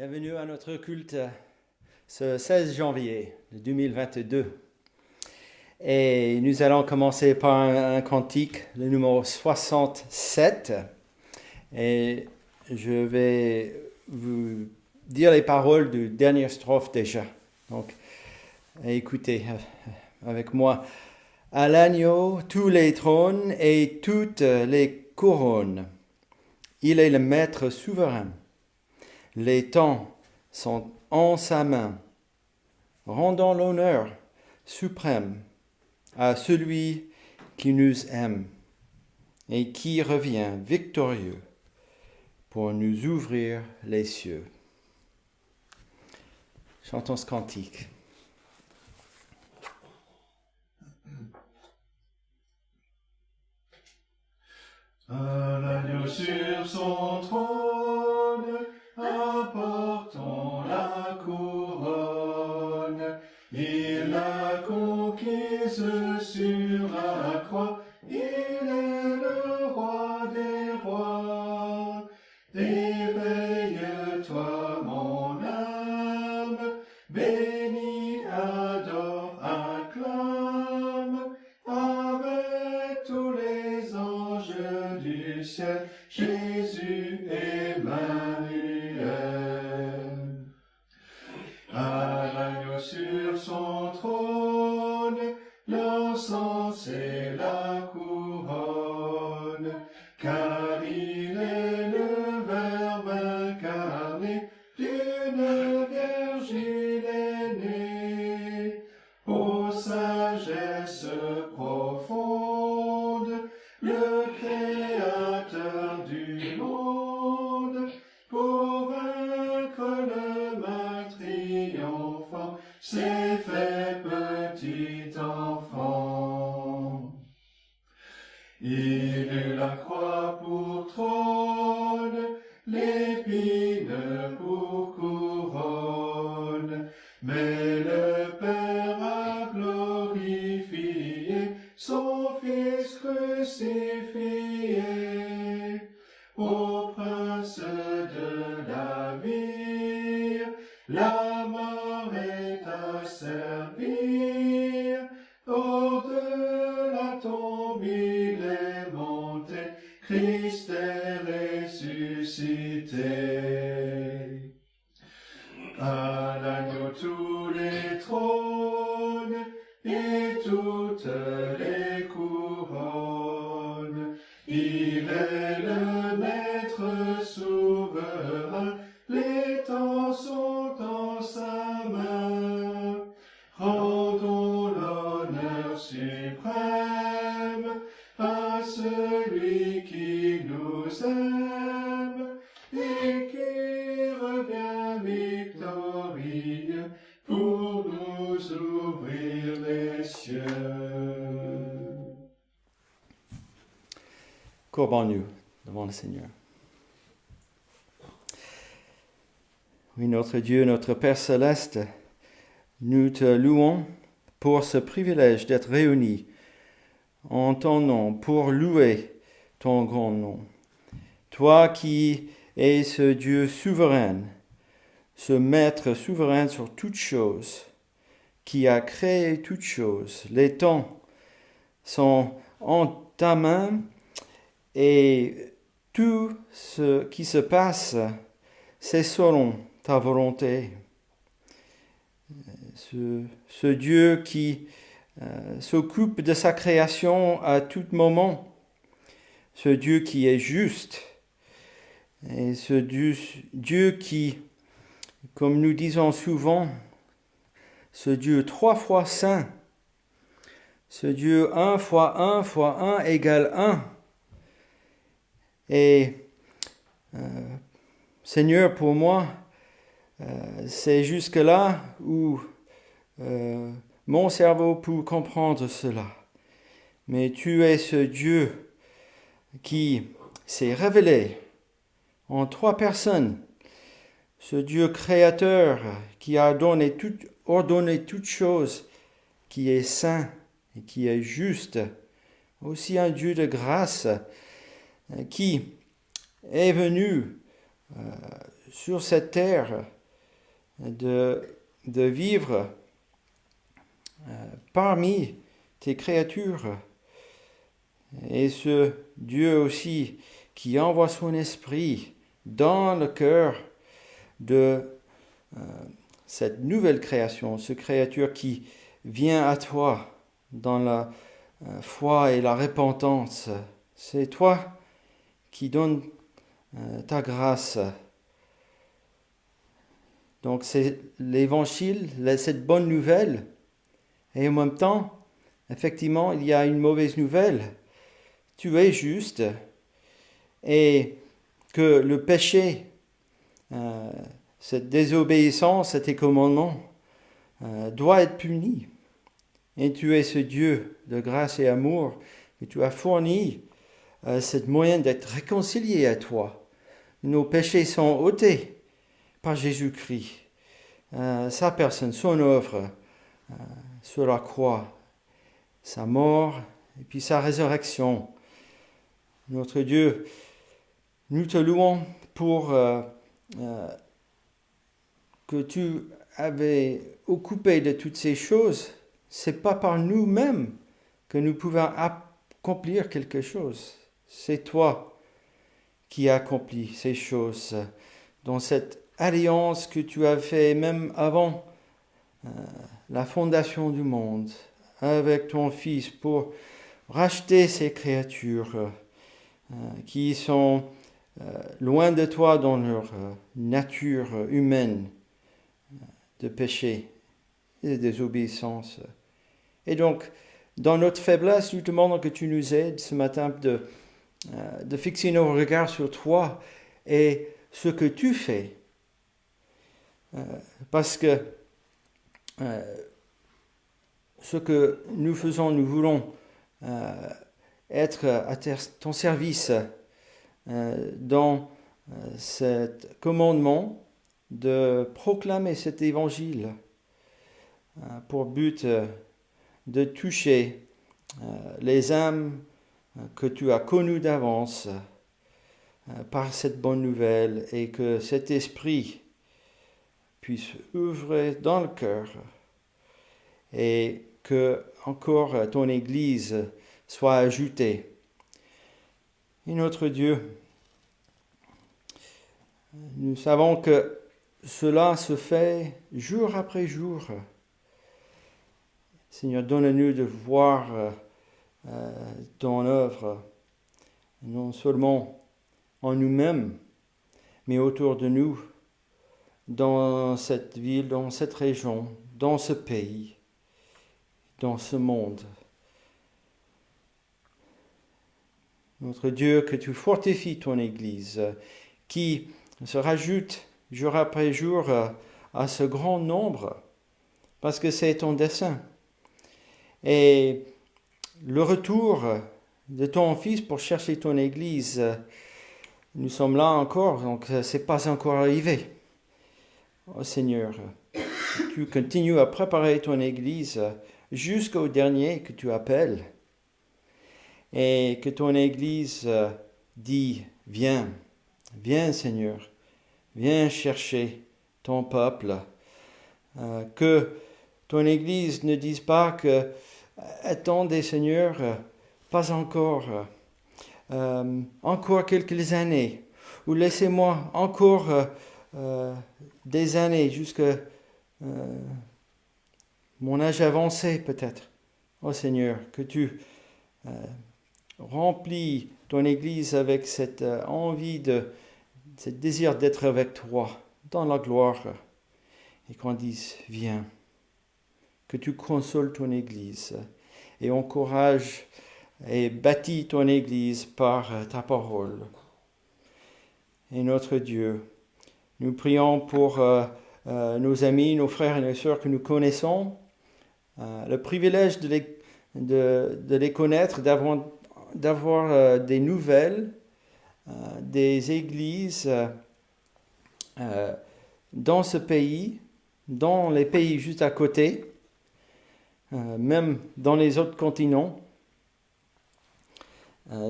Bienvenue à notre culte ce 16 janvier 2022. Et nous allons commencer par un cantique, le numéro 67. Et je vais vous dire les paroles du dernier strophe déjà. Donc, écoutez avec moi. À l'agneau, tous les trônes et toutes les couronnes. Il est le maître souverain. Les temps sont en sa main. Rendons l'honneur suprême à celui qui nous aime et qui revient victorieux pour nous ouvrir les cieux. Chantons ce cantique. À l'agneau sur son trône, apportons la couronne. Il l'a conquise sur la croix, il est le roi des rois. Éveille-toi, mon âme, bénis, adore, acclame, avec tous les anges du ciel, Jésus Emmanuel. À l'agneau sur son trône, l'encens et la couronne, car il est le Verbe incarné, d'une vierge il est né. Ô sagesse profonde, le Créateur du monde, pour vaincre le mal triomphant, s'est fait petit enfant. Il eut la croix pour trône, l'épine pour couronne, mais le Père a glorifié son Fils crucifié. Ô prince de la vie, la mort est à servir. Hors de la tombe il est monté, Christ est ressuscité. À l'agneau tous les trônes et toutes les couronnes. Il est le maître souverain, les temps sont en sa main. Rendons l'honneur suprême à celui qui nous aime et qui revient victorieux pour nous ouvrir les cieux. Courbons-nous devant le Seigneur. Oui, notre Dieu, notre Père céleste, nous te louons pour ce privilège d'être réunis en ton nom, pour louer ton grand nom. Toi qui es ce Dieu souverain, ce Maître souverain sur toutes choses, qui a créé toutes choses. Les temps sont en ta main et tout ce qui se passe, c'est selon ta volonté. Ce Dieu qui s'occupe de sa création à tout moment, ce Dieu qui est juste, et ce Dieu qui, comme nous disons souvent, ce Dieu 3 fois saint, ce Dieu 1 fois 1 fois 1 égale 1. Et Seigneur, pour moi, c'est jusque-là où mon cerveau peut comprendre cela. Mais tu es ce Dieu qui s'est révélé en 3 personnes, ce Dieu créateur qui a ordonné toutes choses, qui est saint et qui est juste, aussi un Dieu de grâce qui est venu sur cette terre, de vivre parmi tes créatures. Et ce Dieu aussi qui envoie son esprit dans le cœur de cette nouvelle création, ce créature qui vient à toi dans la foi et la repentance. C'est toi qui donnes ta grâce. Donc c'est l'évangile, cette bonne nouvelle. Et en même temps, effectivement, il y a une mauvaise nouvelle. Tu es juste et que le péché, cette désobéissance à tes commandements, doit être puni. Et tu es ce Dieu de grâce et amour que tu as fourni cette moyen d'être réconcilié à toi. Nos péchés sont ôtés par Jésus-Christ. Sa personne, son œuvre sur la croix, sa mort et puis sa résurrection. Notre Dieu, nous te louons pour que tu avais occupé de toutes ces choses. C'est pas par nous-mêmes que nous pouvons accomplir quelque chose. C'est toi qui as accompli ces choses dans cette alliance que tu as fait même avant la fondation du monde avec ton Fils pour racheter ces créatures qui sont loin de toi dans leur nature humaine de péché et de désobéissance. Et donc, dans notre faiblesse, nous demandons que tu nous aides ce matin de fixer nos regards sur toi et ce que tu fais. Parce que ce que nous faisons, nous voulons être à ton service dans ce commandement de proclamer cet évangile pour but de toucher les âmes que tu as connues d'avance par cette bonne nouvelle et que cet esprit puisse œuvrer dans le cœur et que encore ton Église soit ajoutée. Et notre Dieu, nous savons que cela se fait jour après jour. Seigneur, donne-nous de voir ton œuvre, non seulement en nous-mêmes, mais autour de nous, dans cette ville, dans cette région, dans ce pays, dans ce monde. Notre Dieu, que tu fortifies ton Église, qui se rajoute jour après jour à ce grand nombre, parce que c'est ton dessein. Et le retour de ton Fils pour chercher ton Église, nous sommes là encore, donc c'est pas encore arrivé. Oh Seigneur, tu continues à préparer ton Église jusqu'au dernier que tu appelles, et que ton Église dit, viens Seigneur, viens chercher ton peuple, que ton Église ne dise pas que attendez Seigneur, pas encore, encore quelques années, ou laissez-moi encore des années jusqu'à mon âge avancé peut-être. Oh Seigneur, que tu remplis ton Église avec cette envie, ce désir d'être avec toi dans la gloire, et qu'on dise viens, que tu consoles ton Église et encourage et bâtis ton Église par ta parole. Et notre Dieu, nous prions pour nos amis, nos frères et nos sœurs que nous connaissons, le privilège de les connaître, d'avoir des nouvelles des églises dans ce pays, dans les pays juste à côté, même dans les autres continents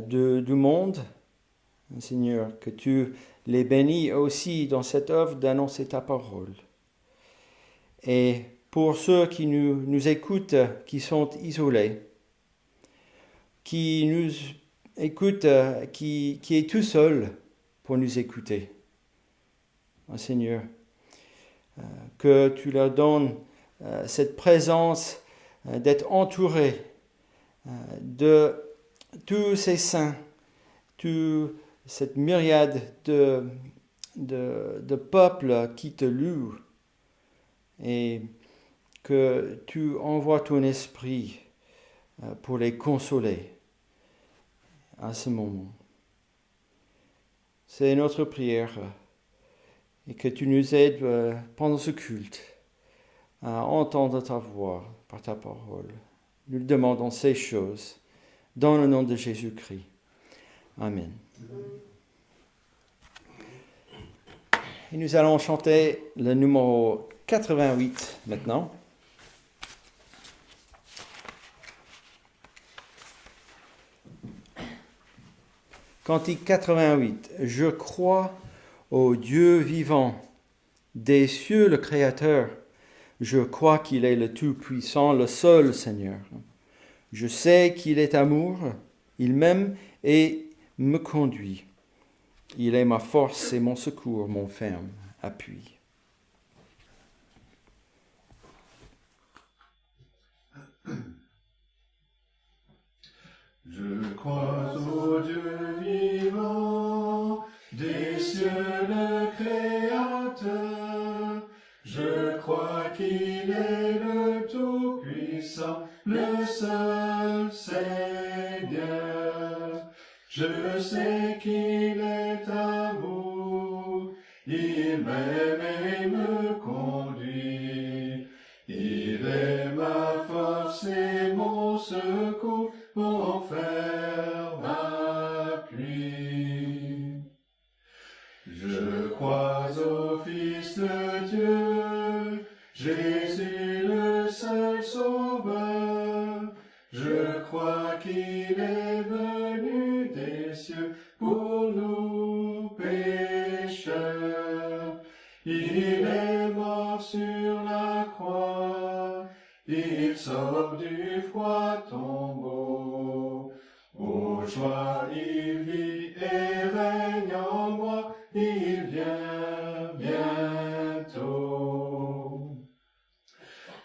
du monde. Seigneur, que tu les bénis aussi dans cette œuvre d'annoncer ta parole. Et pour ceux qui nous écoutent, qui sont isolés, qui nous écoutent, qui est tout seul pour nous écouter, Seigneur, que tu leur donnes cette présence d'être entourés de tous ces saints, toute cette myriade de peuples qui te louent, et que tu envoies ton esprit pour les consoler à ce moment. C'est notre prière, et que tu nous aides pendant ce culte à entendre ta voix par ta parole. Nous demandons ces choses dans le nom de Jésus-Christ. Amen. Et nous allons chanter le numéro 88 maintenant. Cantique 88. Je crois au Dieu vivant, des cieux le Créateur. Je crois qu'il est le Tout-Puissant, le seul Seigneur. Je sais qu'il est amour, il m'aime et me conduit. Il est ma force et mon secours, mon ferme appui. Je crois au Dieu vivant, des cieux le Créateur. Je crois qu'il est le Tout-Puissant, le seul Seigneur. Je sais qu'il est amour, il m'aime et me conduit. Il est ma force et mon secours, mon ferme appui. Je crois au Fils de Dieu, Jésus le seul Sauveur. Je crois qu'il est venu des cieux pour nous pécheurs. Il est mort sur la croix, il sort du froid tombeau. Ô joie, il vit et règne en moi, il vient bientôt.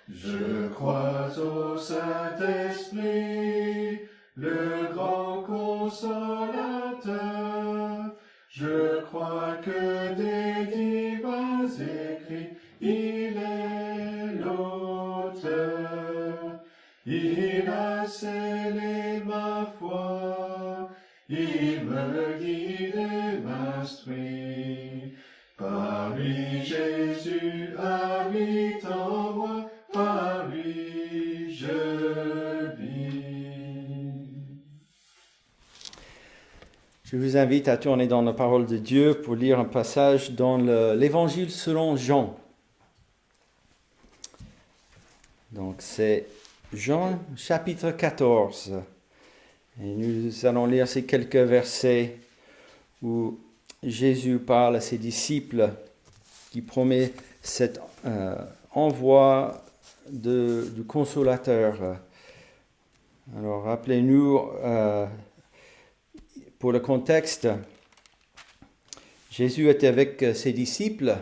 Je crois au Saint-Esprit, le grand consolateur. Je crois que des divins écrits, il est l'auteur. Il a scellé ma foi, il me guide et m'instruit. Par lui Jésus habite en moi, par lui je vis. Je vous invite à tourner dans la parole de Dieu pour lire un passage dans l'Évangile selon Jean. Donc c'est Jean chapitre 14. Et nous allons lire ces quelques versets où Jésus parle à ses disciples qui promet cet envoi du consolateur. Alors rappelez-nous, pour le contexte, Jésus était avec ses disciples,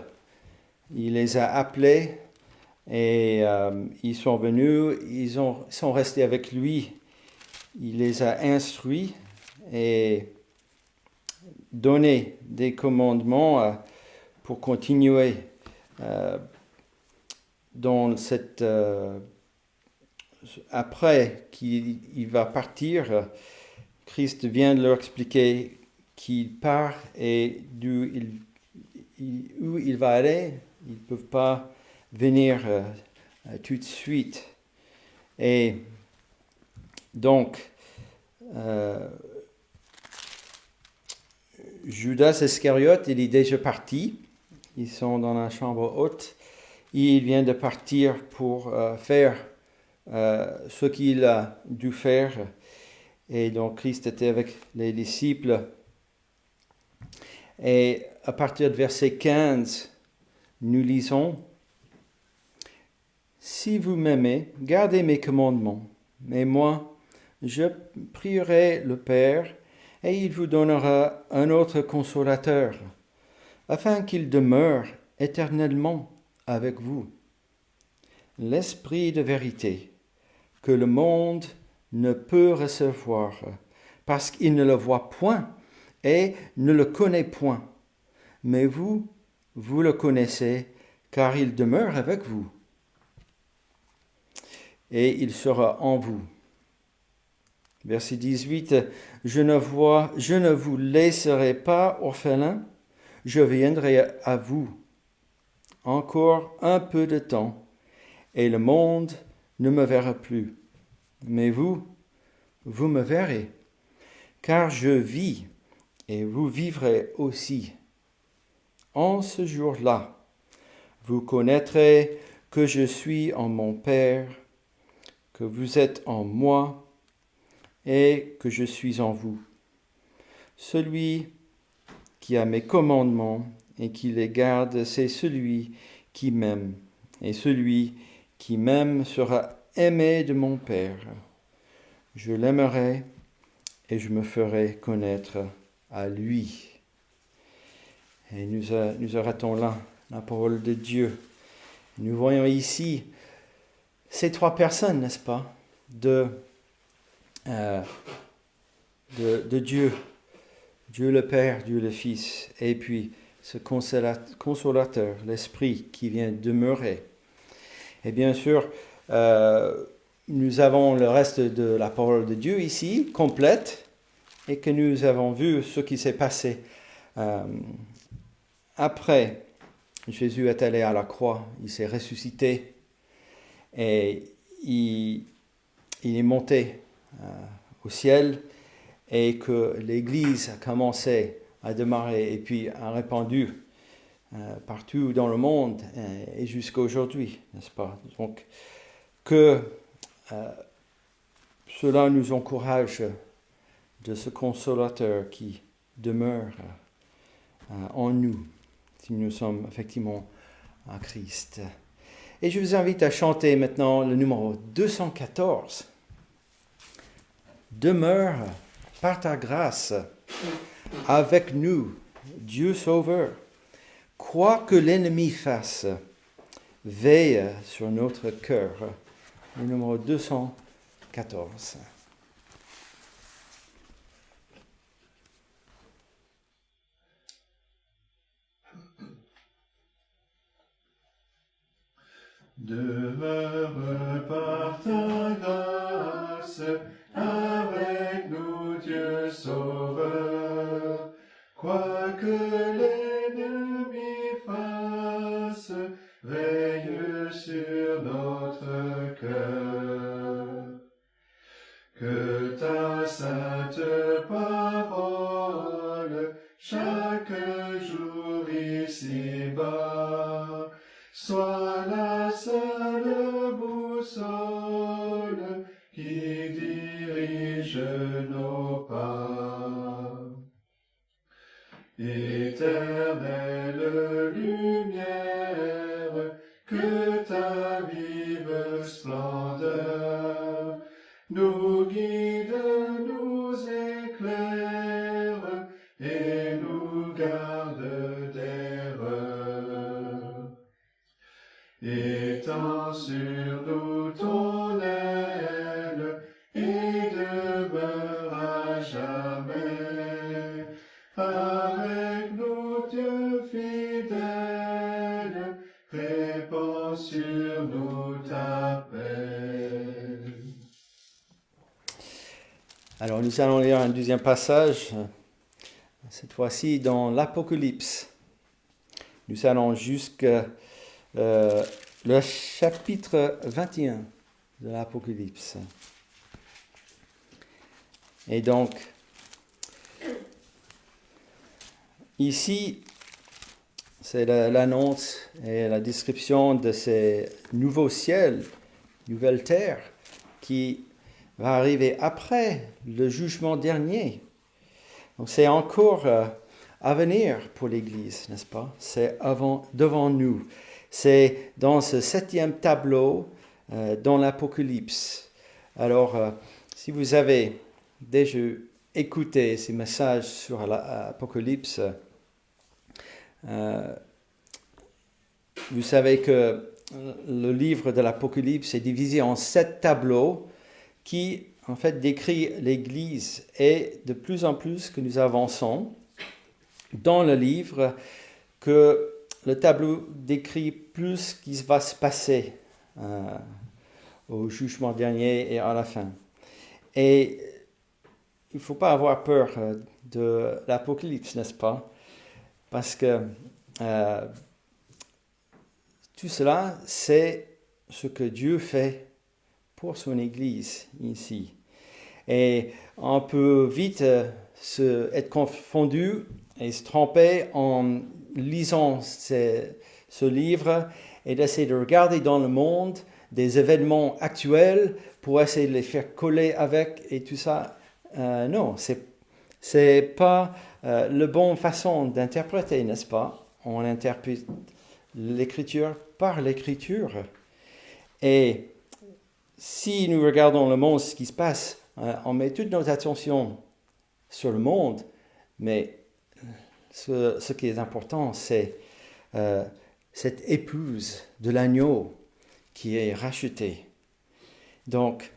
il les a appelés et ils sont venus, ils sont restés avec lui, il les a instruits et donné des commandements pour continuer dans cette... après qu'il va partir, Christ vient de leur expliquer qu'il part et où il va aller. Ils ne peuvent pas venir tout de suite. Et donc, Judas Iscariote, il est déjà parti. Ils sont dans la chambre haute. Il vient de partir pour faire ce qu'il a dû faire. Et donc Christ était avec les disciples. Et à partir de verset 15, nous lisons « Si vous m'aimez, gardez mes commandements. Mais moi, je prierai le Père, et il vous donnera un autre consolateur, afin qu'il demeure éternellement avec vous. L'Esprit de vérité, que le monde ne peut recevoir, parce qu'il ne le voit point et ne le connaît point. Mais vous, vous le connaissez, car il demeure avec vous. Et il sera en vous. » Verset 18, je ne vous laisserai pas orphelins, je viendrai à vous. Encore un peu de temps, et le monde ne me verra plus. Mais vous me verrez, car je vis, et vous vivrez aussi. En ce jour-là, vous connaîtrez que je suis en mon Père, que vous êtes en moi, et que je suis en vous. Celui qui a mes commandements et qui les garde, c'est celui qui m'aime. Et celui qui m'aime sera aimé de mon Père. Je l'aimerai et je me ferai connaître à lui. Et nous arrêtons là la parole de Dieu. Nous voyons ici ces trois personnes, n'est-ce pas, de Dieu. Dieu le Père, Dieu le Fils, et puis ce consolateur, l'Esprit qui vient demeurer. Et bien sûr, nous avons le reste de la parole de Dieu ici, complète, et que nous avons vu ce qui s'est passé. Après, Jésus est allé à la croix, il s'est ressuscité, et il est monté au ciel, et que l'Église a commencé à démarrer et puis a répandu partout dans le monde et jusqu'à aujourd'hui, n'est-ce pas? Donc, que cela nous encourage de ce consolateur qui demeure en nous, si nous sommes effectivement en Christ. Et je vous invite à chanter maintenant le numéro 214. Demeure par ta grâce avec nous, Dieu Sauveur. Quoi que l'ennemi fasse, veille sur notre cœur. Le numéro 214. Demeure par ta grâce avec nous, Dieu Sauveur. Quoi que l'ennemi fasse, veille sur notre cœur. Que ta sainte parole, chaque jour ici-bas, soit la seule boussole qui dirige nos pas. Éternelle lumière, que ta vive splendeur nous guide, nous éclaire et nous garde d'erreur. Étends sur nous ton aile et demeure à jamais avec nous, Dieu fidèle, répands sur nous ta paix. Alors nous allons lire un deuxième passage, cette fois-ci dans l'Apocalypse. Nous allons jusqu'à le chapitre 21 de l'Apocalypse. Et donc, ici, c'est l'annonce et la description de ces nouveaux ciels, nouvelles terres, qui va arriver après le jugement dernier. Donc c'est encore à venir pour l'Église, n'est-ce pas? C'est devant nous. C'est dans ce 7e tableau dans l'Apocalypse. Alors, si vous avez déjà écouté ces messages sur l'Apocalypse, vous savez que le livre de l'Apocalypse est divisé en 7 tableaux qui, en fait, décrit l'Église. Et de plus en plus que nous avançons dans le livre, que le tableau décrit plus ce qui va se passer au jugement dernier et à la fin. Et il ne faut pas avoir peur de l'Apocalypse, n'est-ce pas? Parce que tout cela, c'est ce que Dieu fait pour son Église ici. Et on peut vite être confondu et se tromper en lisant ce livre et d'essayer de regarder dans le monde des événements actuels pour essayer de les faire coller avec et tout ça. Non, c'est pas la bonne façon d'interpréter, n'est-ce pas? On interprète l'Écriture par l'Écriture. Et si nous regardons le monde, ce qui se passe, on met toute notre attention sur le monde, mais ce qui est important, c'est cette épouse de l'agneau qui est rachetée. Donc,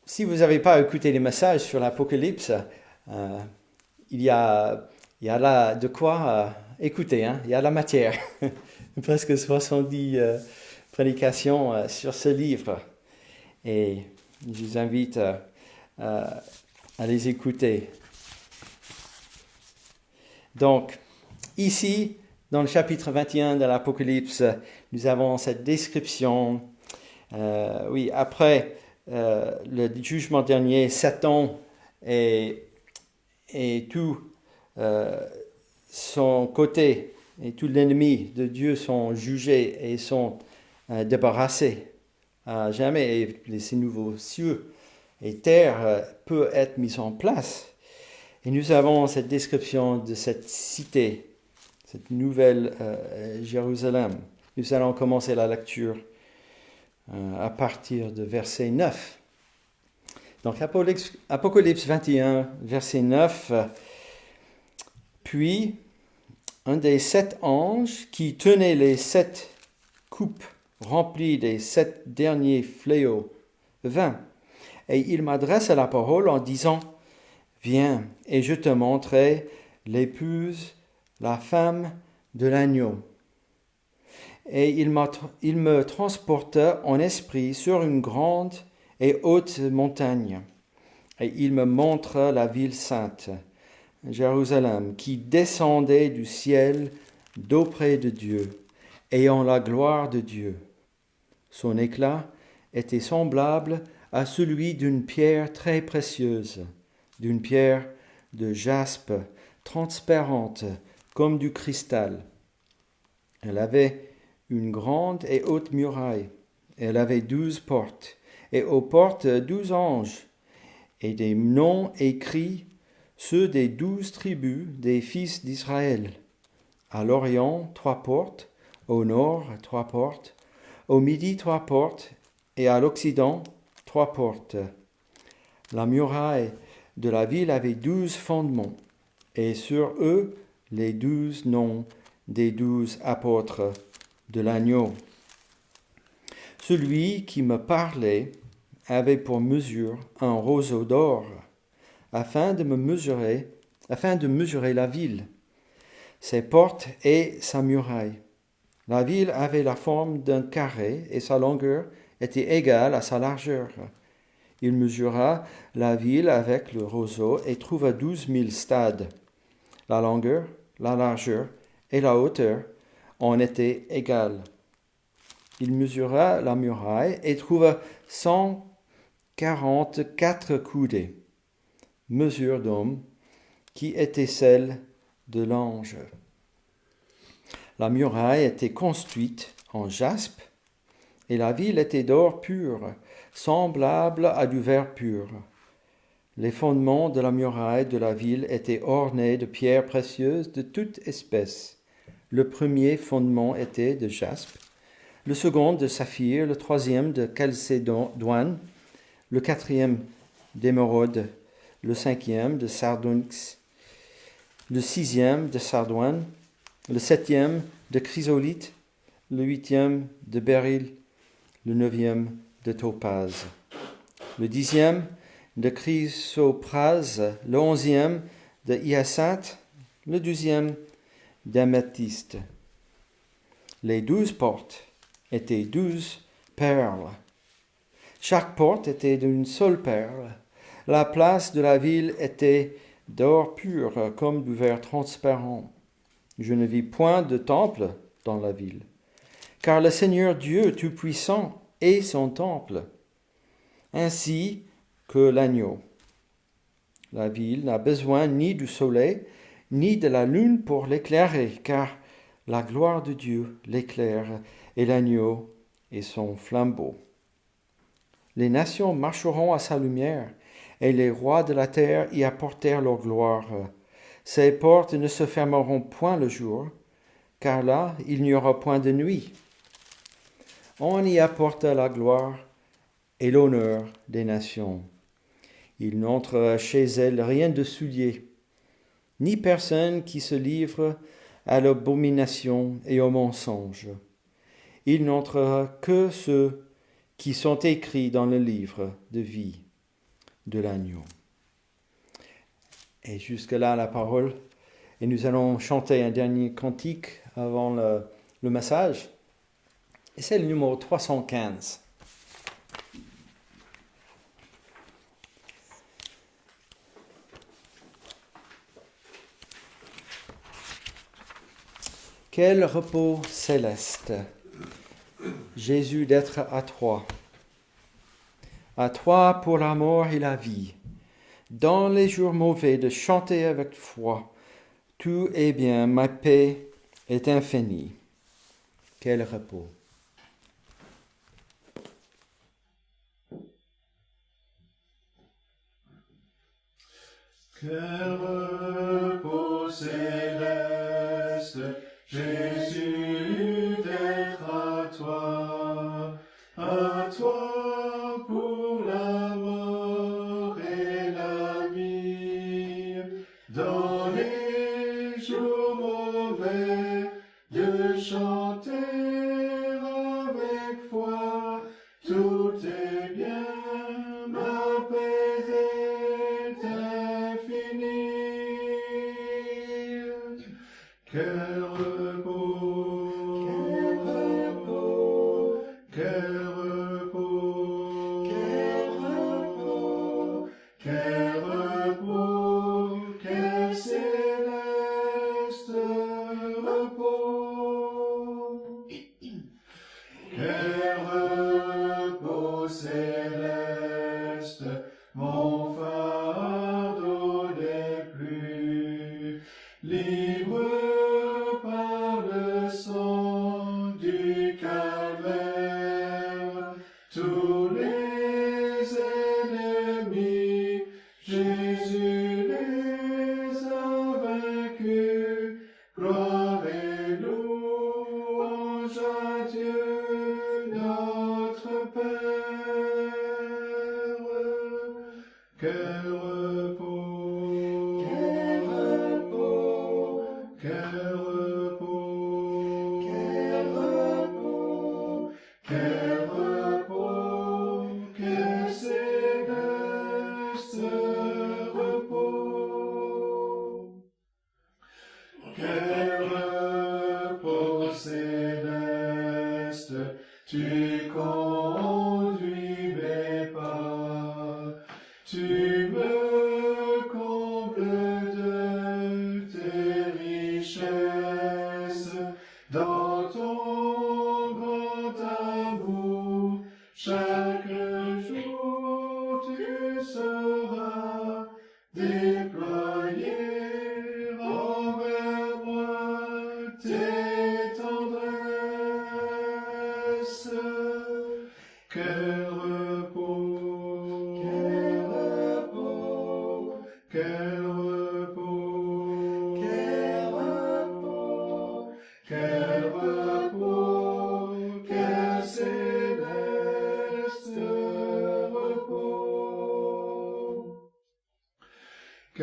si vous n'avez pas écouté les messages sur l'Apocalypse, il y a là de quoi écouter, hein? Il y a la matière. Presque 70 prédications sur ce livre. Et je vous invite à les écouter. Donc, ici, dans le chapitre 21 de l'Apocalypse, nous avons cette description. Après le jugement dernier, Satan et tout son côté et tout l'ennemi de Dieu sont jugés et sont débarrassés à jamais. Et ces nouveaux cieux et terre peut être mis en place. Et nous avons cette description de cette cité, cette nouvelle Jérusalem. Nous allons commencer la lecture à partir de verset 9. Donc Apocalypse 21, verset 9. Puis, un des 7 anges qui tenait les 7 coupes remplies des 7 derniers fléaux vint, et il m'adressa la parole en disant: Viens, et je te montrerai l'épouse, la femme de l'agneau. Et il me transporta en esprit sur une grande et haute montagne, et il me montra la ville sainte, Jérusalem, qui descendait du ciel d'auprès de Dieu, ayant la gloire de Dieu. Son éclat était semblable à celui d'une pierre très précieuse, d'une pierre de jaspe, transparente comme du cristal. Elle avait une grande et haute muraille. Elle avait 12 portes, et aux portes 12 anges, et des noms écrits, ceux des 12 tribus des fils d'Israël. À l'Orient, 3 portes, au nord, 3 portes, au midi, 3 portes, et à l'Occident, 3 portes. La muraille de la ville avait 12 fondements, et sur eux les 12 noms des 12 apôtres de l'agneau. Celui qui me parlait avait pour mesure un roseau d'or, afin de mesurer la ville, ses portes et sa muraille. La ville avait la forme d'un carré, et sa longueur était égale à sa largeur. Il mesura la ville avec le roseau et trouva 12 000 stades. La longueur, la largeur et la hauteur en étaient égales. Il mesura la muraille et trouva 144 coudées, mesure d'homme, qui était celle de l'ange. La muraille était construite en jaspe, et la ville était d'or pur, semblable à du verre pur. Les fondements de la muraille de la ville étaient ornés de pierres précieuses de toute espèce. Le premier fondement était de jaspe, le second de saphir, le troisième de chalcédoine, le quatrième d'émeraude, le cinquième de sardonyx, le sixième de sardoine, le septième de chrysolite, le huitième de béryl, le neuvième de topaze, le dixième de chrysoprase, le onzième de hyacinthe, le douzième d'améthyste. Les 12 portes étaient 12 perles. Chaque porte était d'une seule perle. La place de la ville était d'or pur, comme du verre transparent. Je ne vis point de temple dans la ville, car le Seigneur Dieu Tout-Puissant est son temple, ainsi que l'agneau. La ville n'a besoin ni du soleil, ni de la lune pour l'éclairer, car la gloire de Dieu l'éclaire, et l'agneau est son flambeau. Les nations marcheront à sa lumière, et les rois de la terre y apportèrent leur gloire. Ses portes ne se fermeront point le jour, car là, il n'y aura point de nuit. On y apporte la gloire et l'honneur des nations. Il n'entre chez elles rien de souillé, ni personne qui se livre à l'abomination et au mensonge. Il n'entrera que ceux qui sont écrits dans le livre de vie de l'agneau. Et jusque-là la parole. Et nous allons chanter un dernier cantique avant le message. Et c'est le numéro 315. Quel repos céleste, Jésus, d'être à toi pour la mort et la vie, dans les jours mauvais de chanter avec foi, tout est bien, ma paix est infinie. Quel repos. Quel repos céleste, Jésus, d'être à toi pour la mort et la vie, dans les jours mauvais, de chanter avec foi, tout est bien, ma paix est infinie. Quel repos, quel repos, quel repos, quel repos, quel céleste repos. Quel repos céleste, mon fardeau n'est plus, libre par le sang du calvaire. Tous les ennemis, Jésus les a vaincus. Gloire et louange à Dieu notre Père. Quel repos, quel repos, quel repos, quel repos, quel repos, quel céleste repos. Quel repos céleste, tu conduis mes pas, tu me combles de tes richesses, dans ton grand amour, chaque jour tu sauras déployer envers moi tes tendresses. Quel repos, quel repos,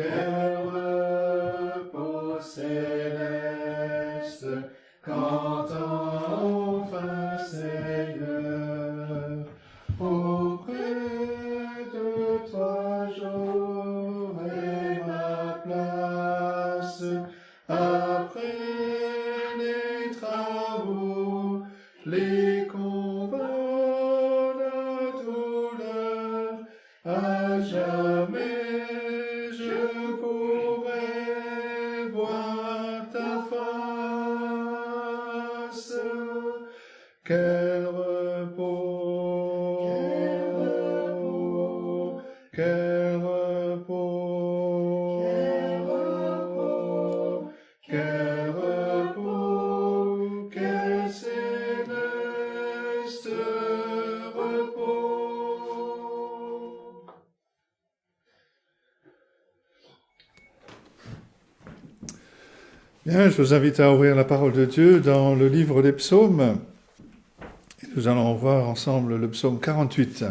quel repos céleste, quand enfin Seigneur, auprès de toi j'aurai ma place, après les travaux, les combats, la douleur, à jamais je pourrai voir ta face. Quel repos, quel repos, quel repos, quel céleste repos. Bien, je vous invite à ouvrir la parole de Dieu dans le livre des psaumes. Nous allons voir ensemble le psaume 48.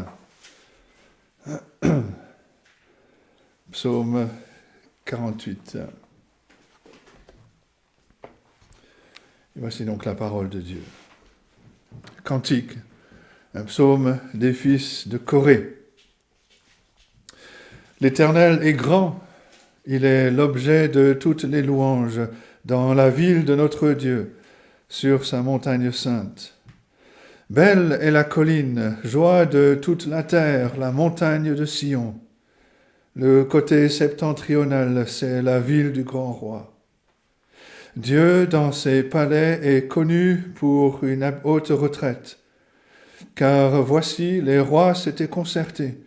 Psaume 48. Et voici donc la parole de Dieu. Cantique, un psaume des fils de Corée. L'Éternel est grand, il est l'objet de toutes les louanges dans la ville de notre Dieu, sur sa montagne sainte. Belle est la colline, joie de toute la terre, la montagne de Sion. Le côté septentrional, c'est la ville du grand roi. Dieu, dans ses palais, est connu pour une haute retraite. Car voici, les rois s'étaient concertés.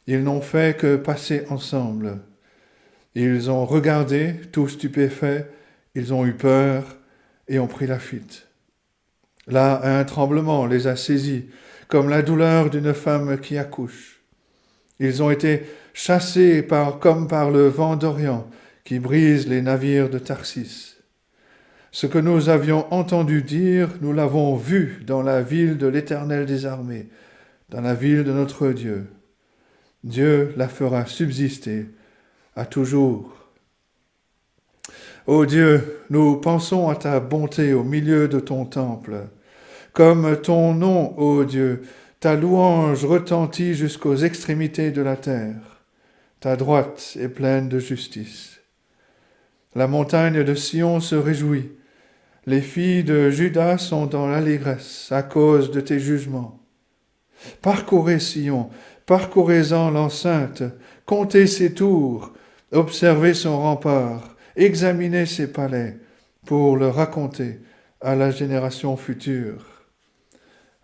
Ils n'ont fait que passer ensemble. Ils ont regardé, tout stupéfaits, ils ont eu peur et ont pris la fuite. Là, un tremblement les a saisis, comme la douleur d'une femme qui accouche. Ils ont été chassés comme par le vent d'Orient qui brise les navires de Tarsis. Ce que nous avions entendu dire, nous l'avons vu dans la ville de l'Éternel des armées, dans la ville de notre Dieu. Dieu la fera subsister à toujours. Ô Dieu, nous pensons à ta bonté au milieu de ton temple. Comme ton nom, ô Dieu, ta louange retentit jusqu'aux extrémités de la terre. Ta droite est pleine de justice. La montagne de Sion se réjouit. Les filles de Juda sont dans l'allégresse à cause de tes jugements. Parcourez Sion, parcourez-en l'enceinte, comptez ses tours, observez son rempart, examinez ses palais, pour le raconter à la génération future.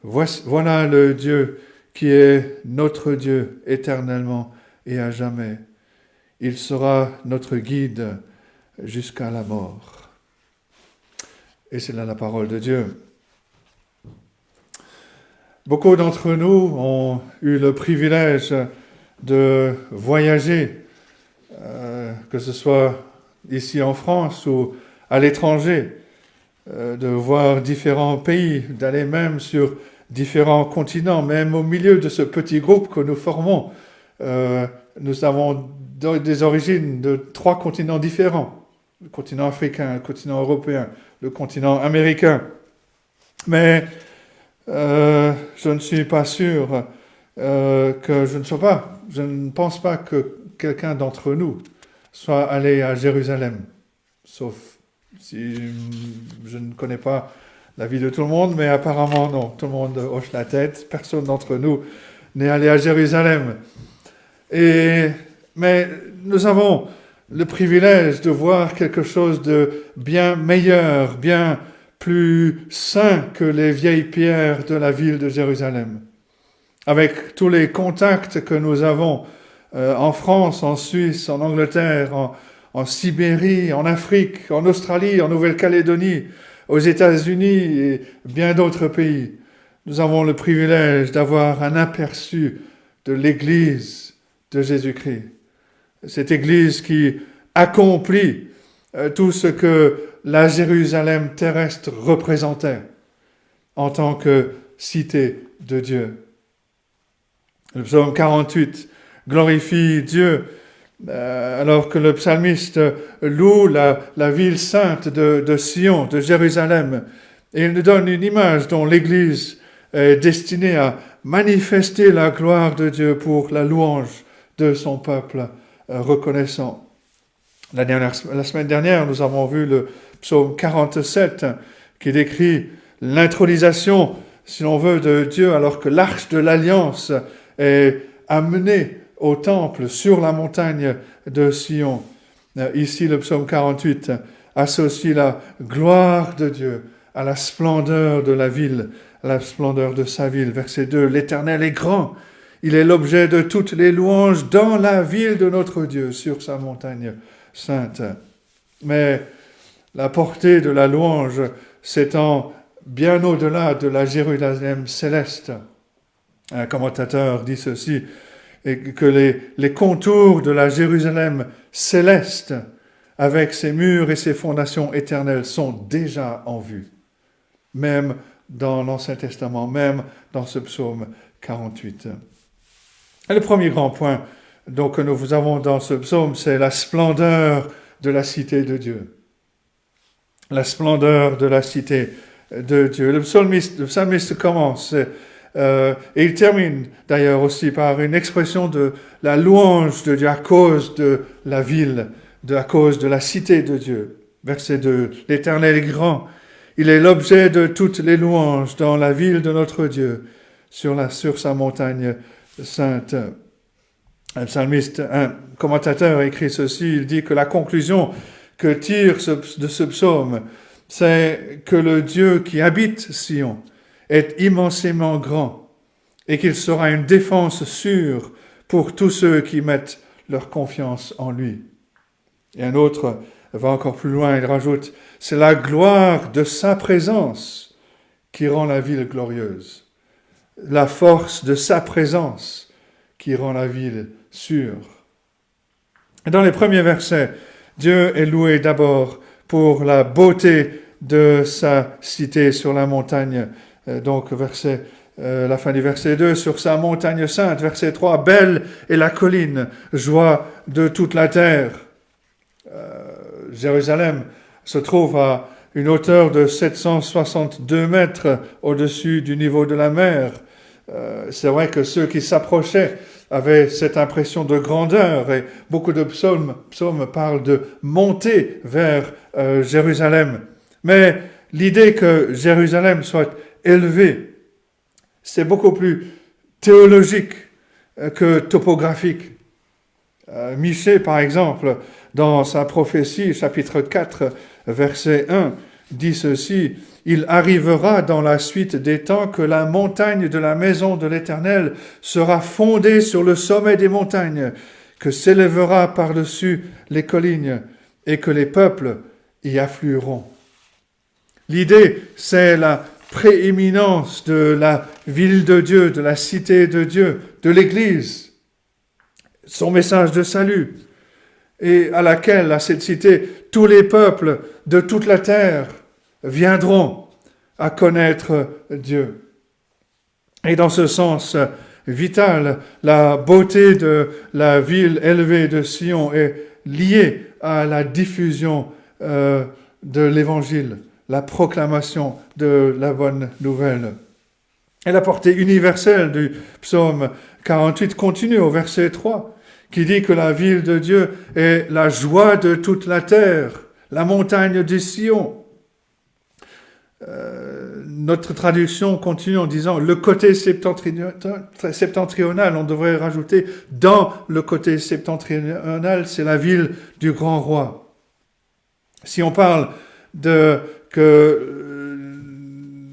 Voilà le Dieu qui est notre Dieu éternellement et à jamais. Il sera notre guide jusqu'à la mort. Et c'est là la parole de Dieu. Beaucoup d'entre nous ont eu le privilège de voyager, que ce soit ici en France ou à l'étranger, de voir différents pays, d'aller même sur différents continents, même au milieu de ce petit groupe que nous formons. Nous avons des origines de 3 continents différents, le continent africain, le continent européen, le continent américain. Mais je ne suis pas sûr que je ne pense pas que quelqu'un d'entre nous soit allé à Jérusalem, sauf si je ne connais pas la vie de tout le monde, mais apparemment non, tout le monde hoche la tête, personne d'entre nous n'est allé à Jérusalem. Mais nous avons le privilège de voir quelque chose de bien meilleur, bien plus saint que les vieilles pierres de la ville de Jérusalem. Avec tous les contacts que nous avons en France, en Suisse, en Angleterre, en Sibérie, en Afrique, en Australie, en Nouvelle-Calédonie, aux États-Unis et bien d'autres pays, nous avons le privilège d'avoir un aperçu de l'Église de Jésus-Christ. Cette Église qui accomplit tout ce que la Jérusalem terrestre représentait en tant que cité de Dieu. Le psaume 48 glorifie Dieu alors que le psalmiste loue la ville sainte de Sion, de Jérusalem. Et il nous donne une image dont l'Église est destinée à manifester la gloire de Dieu pour la louange de son peuple reconnaissant. La semaine dernière, nous avons vu le psaume 47 qui décrit l'intronisation, si l'on veut, de Dieu alors que l'arche de l'Alliance est amenée au temple sur la montagne de Sion. Ici, le psaume 48 associe la gloire de Dieu à la splendeur de la ville, à la splendeur de sa ville. Verset 2, l'Éternel est grand, il est l'objet de toutes les louanges dans la ville de notre Dieu, sur sa montagne sainte. Mais la portée de la louange s'étend bien au-delà de la Jérusalem céleste. Un commentateur dit ceci, et que les contours de la Jérusalem céleste, avec ses murs et ses fondations éternelles, sont déjà en vue, même dans l'Ancien Testament, même dans ce psaume 48. Et le premier grand point donc, que nous avons dans ce psaume, c'est la splendeur de la cité de Dieu. La splendeur de la cité de Dieu. Le psalmiste commence, et il termine d'ailleurs aussi par une expression de la louange de Dieu à cause de la ville, à cause de la cité de Dieu. Verset 2, l'Éternel est grand, il est l'objet de toutes les louanges dans la ville de notre Dieu, sur sa montagne sainte. Un psalmiste, un commentateur écrit ceci, il dit que la conclusion que tire de ce psaume, c'est que le Dieu qui habite Sion est immensément grand et qu'il sera une défense sûre pour tous ceux qui mettent leur confiance en lui. Et un autre va encore plus loin, il rajoute, c'est la gloire de sa présence qui rend la ville glorieuse, la force de sa présence qui rend la ville sûre. Et dans les premiers versets, Dieu est loué d'abord pour la beauté de sa cité sur la montagne. Donc, la fin du verset 2, sur sa montagne sainte. Verset 3, belle est la colline, joie de toute la terre. Jérusalem se trouve à une hauteur de 762 mètres au-dessus du niveau de la mer. C'est vrai que ceux qui s'approchaient avaient cette impression de grandeur et beaucoup de psaumes parlent de monter vers Jérusalem. Mais l'idée que Jérusalem soit élevée, c'est beaucoup plus théologique que topographique. Michée, par exemple, dans sa prophétie, chapitre 4, verset 1, dit ceci, « Il arrivera dans la suite des temps que la montagne de la maison de l'Éternel sera fondée sur le sommet des montagnes, que s'élèvera par-dessus les collines, et que les peuples y afflueront. » L'idée, c'est la prééminence de la ville de Dieu, de la cité de Dieu, de l'Église, son message de salut, et à cette cité, tous les peuples de toute la terre viendront à connaître Dieu. Et dans ce sens vital, la beauté de la ville élevée de Sion est liée à la diffusion de l'Évangile, la proclamation de la bonne nouvelle. Et la portée universelle du psaume 48 continue au verset 3, qui dit que la ville de Dieu est la joie de toute la terre, la montagne de Sion. Notre traduction continue en disant le côté septentrional, on devrait rajouter dans le côté septentrional, c'est la ville du grand roi. Si on parle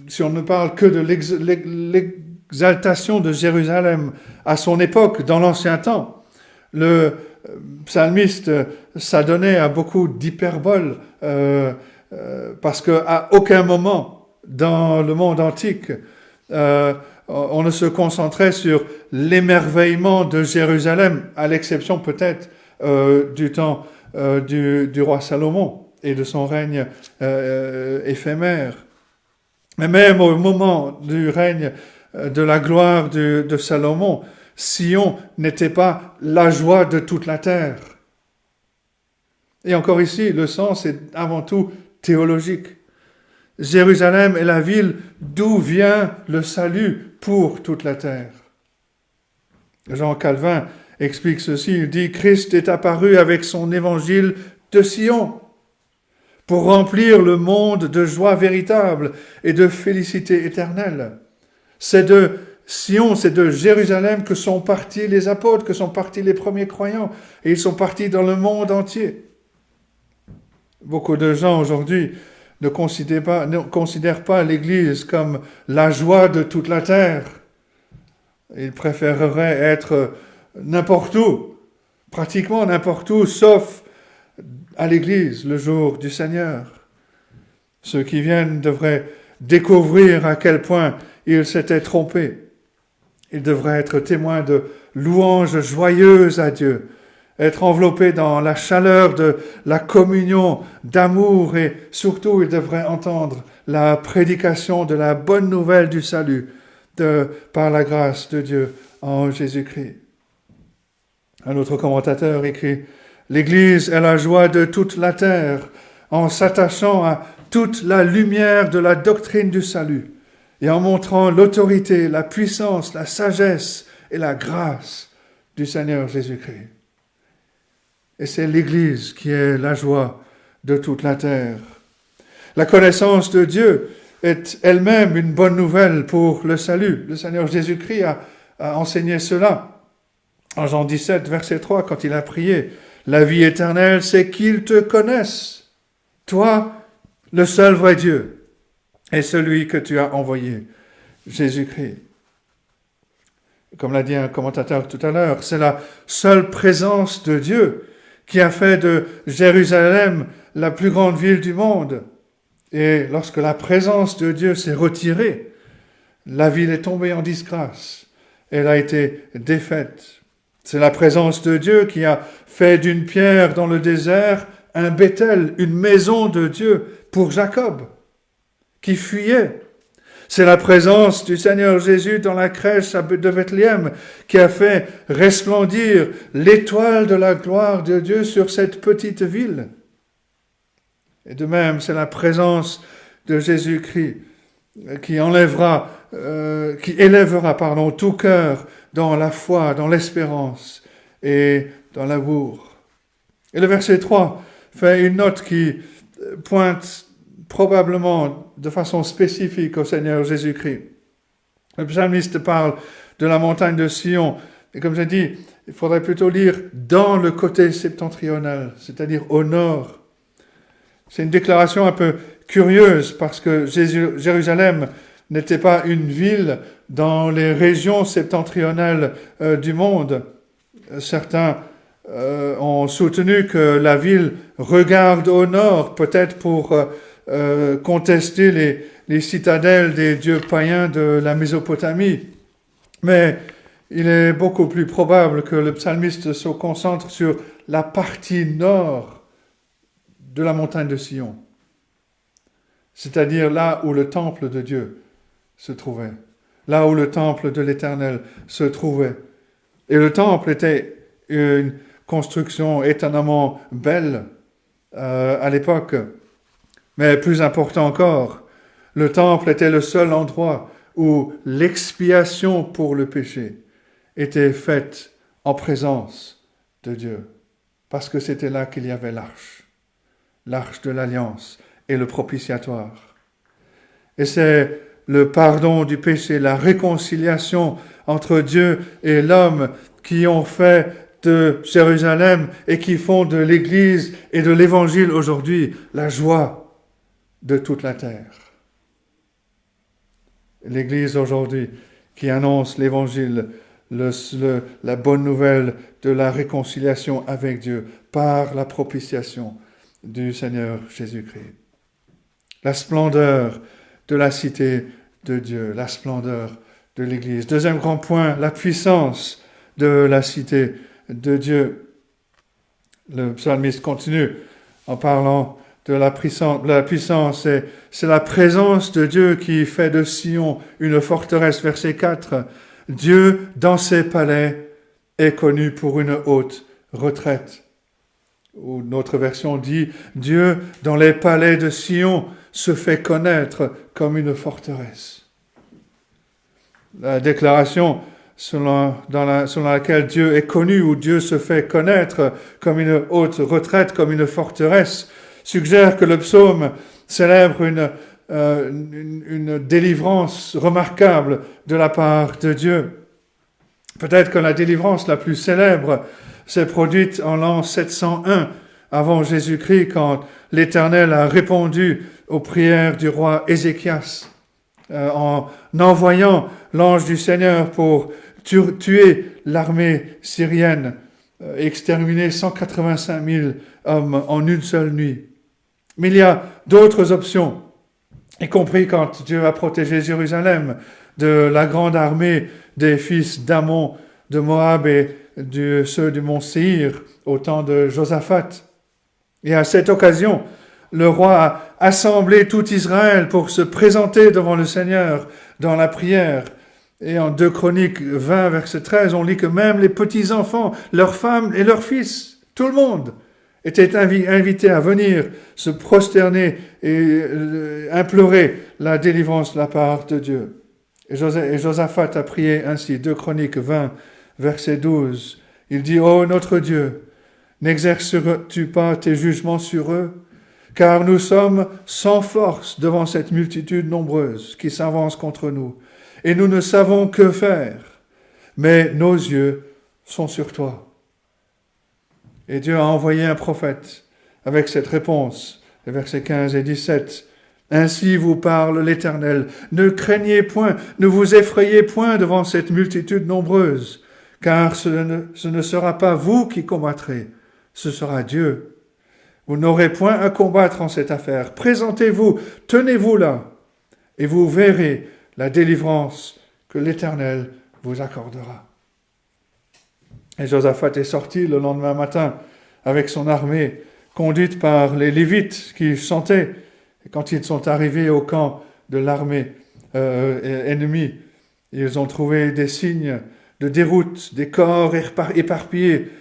si on ne parle que de l'exaltation de Jérusalem à son époque, dans l'ancien temps, le psalmiste s'adonnait à beaucoup d'hyperbole parce qu'à aucun moment dans le monde antique, on ne se concentrait sur l'émerveillement de Jérusalem, à l'exception peut-être du temps du roi Salomon et de son règne éphémère. Mais même au moment du règne de la gloire de Salomon, Sion n'était pas la joie de toute la terre. Et encore ici, le sens est avant tout théologique. Jérusalem est la ville d'où vient le salut pour toute la terre. Jean Calvin explique ceci, il dit « Christ est apparu avec son évangile de Sion pour remplir le monde de joie véritable et de félicité éternelle. C'est de Sion, c'est de Jérusalem que sont partis les apôtres, que sont partis les premiers croyants, et ils sont partis dans le monde entier. » Beaucoup de gens aujourd'hui ne considèrent pas l'Église comme la joie de toute la terre. Ils préféreraient être n'importe où, pratiquement n'importe où, sauf à l'Église le jour du Seigneur. Ceux qui viennent devraient découvrir à quel point ils s'étaient trompés. Ils devraient être témoins de louanges joyeuses à Dieu, être enveloppés dans la chaleur de la communion, d'amour, et surtout ils devraient entendre la prédication de la bonne nouvelle du salut par la grâce de Dieu en Jésus-Christ. Un autre commentateur écrit « L'Église est la joie de toute la terre en s'attachant à toute la lumière de la doctrine du salut et en montrant l'autorité, la puissance, la sagesse et la grâce du Seigneur Jésus-Christ. » Et c'est l'Église qui est la joie de toute la terre. La connaissance de Dieu est elle-même une bonne nouvelle pour le salut. Le Seigneur Jésus-Christ a enseigné cela. En Jean 17, verset 3, quand il a prié, « La vie éternelle, c'est qu'ils te connaissent, toi, le seul vrai Dieu, et celui que tu as envoyé, Jésus-Christ. » Comme l'a dit un commentateur tout à l'heure, c'est la seule présence de Dieu qui a fait de Jérusalem la plus grande ville du monde. Et lorsque la présence de Dieu s'est retirée, la ville est tombée en disgrâce. Elle a été défaite. C'est la présence de Dieu qui a fait d'une pierre dans le désert un Béthel, une maison de Dieu pour Jacob, qui fuyait. C'est la présence du Seigneur Jésus dans la crèche de Bethléem qui a fait resplendir l'étoile de la gloire de Dieu sur cette petite ville. Et de même, c'est la présence de Jésus-Christ qui élèvera tout cœur dans la foi, dans l'espérance et dans l'amour. Et le verset 3 fait une note qui pointe probablement de façon spécifique au Seigneur Jésus-Christ. Le psalmiste parle de la montagne de Sion, et comme j'ai dit, il faudrait plutôt lire dans le côté septentrional, c'est-à-dire au nord. C'est une déclaration un peu curieuse, parce que Jérusalem n'était pas une ville dans les régions septentrionales du monde. Certains ont soutenu que la ville regarde au nord, peut-être pour contester les citadelles des dieux païens de la Mésopotamie. Mais il est beaucoup plus probable que le psalmiste se concentre sur la partie nord de la montagne de Sion, c'est-à-dire là où le temple de Dieu se trouvait, là où le temple de l'Éternel se trouvait. Et le temple était une construction étonnamment belle à l'époque. Mais plus important encore, le temple était le seul endroit où l'expiation pour le péché était faite en présence de Dieu. Parce que c'était là qu'il y avait l'arche de l'alliance et le propitiatoire. Et c'est le pardon du péché, la réconciliation entre Dieu et l'homme qui ont fait de Jérusalem et qui font de l'Église et de l'Évangile aujourd'hui la joie de toute la terre. L'Église aujourd'hui qui annonce l'Évangile, la bonne nouvelle de la réconciliation avec Dieu par la propitiation du Seigneur Jésus-Christ. La splendeur de la cité de Dieu, la splendeur de l'Église. Deuxième grand point, la puissance de la cité de Dieu. Le psalmiste continue en parlant de la puissance, c'est la présence de Dieu qui fait de Sion une forteresse. Verset 4, Dieu, dans ses palais, est connu pour une haute retraite. Ou notre version dit, Dieu dans les palais de Sion se fait connaître comme une forteresse. La déclaration selon laquelle Dieu est connu ou Dieu se fait connaître comme une haute retraite, comme une forteresse, suggère que le psaume célèbre une délivrance remarquable de la part de Dieu. Peut-être que la délivrance la plus célèbre s'est produite en l'an 701 avant Jésus-Christ, quand l'Éternel a répondu aux prières du roi Ézéchias en envoyant l'ange du Seigneur pour tuer l'armée syrienne, exterminer 185 000 hommes en une seule nuit. Mais il y a d'autres options, y compris quand Dieu a protégé Jérusalem de la grande armée des fils d'Ammon, de Moab et ceux du mont Séhir au temps de Josaphat. Et à cette occasion, le roi a assemblé tout Israël pour se présenter devant le Seigneur dans la prière. Et en 2 Chroniques 20, verset 13, on lit que même les petits-enfants, leurs femmes et leurs fils, tout le monde, étaient invités à venir se prosterner et implorer la délivrance de la part de Dieu. Et Josaphat a prié ainsi, 2 Chroniques 20, verset 12. Il dit, « Ô notre Dieu, n'exerceras-tu pas tes jugements sur eux? Car nous sommes sans force devant cette multitude nombreuse qui s'avance contre nous, et nous ne savons que faire, mais nos yeux sont sur toi. » Et Dieu a envoyé un prophète avec cette réponse, les versets 15 et 17. « Ainsi vous parle l'Éternel, ne craignez point, ne vous effrayez point devant cette multitude nombreuse, car ce ne sera pas vous qui combattrez, ce sera Dieu. Vous n'aurez point à combattre en cette affaire. Présentez-vous, tenez-vous là, et vous verrez la délivrance que l'Éternel vous accordera. » Et Josaphat est sorti le lendemain matin avec son armée, conduite par les Lévites qui chantaient. Et quand ils sont arrivés au camp de l'armée ennemie, ils ont trouvé des signes de déroute, des corps éparpillés,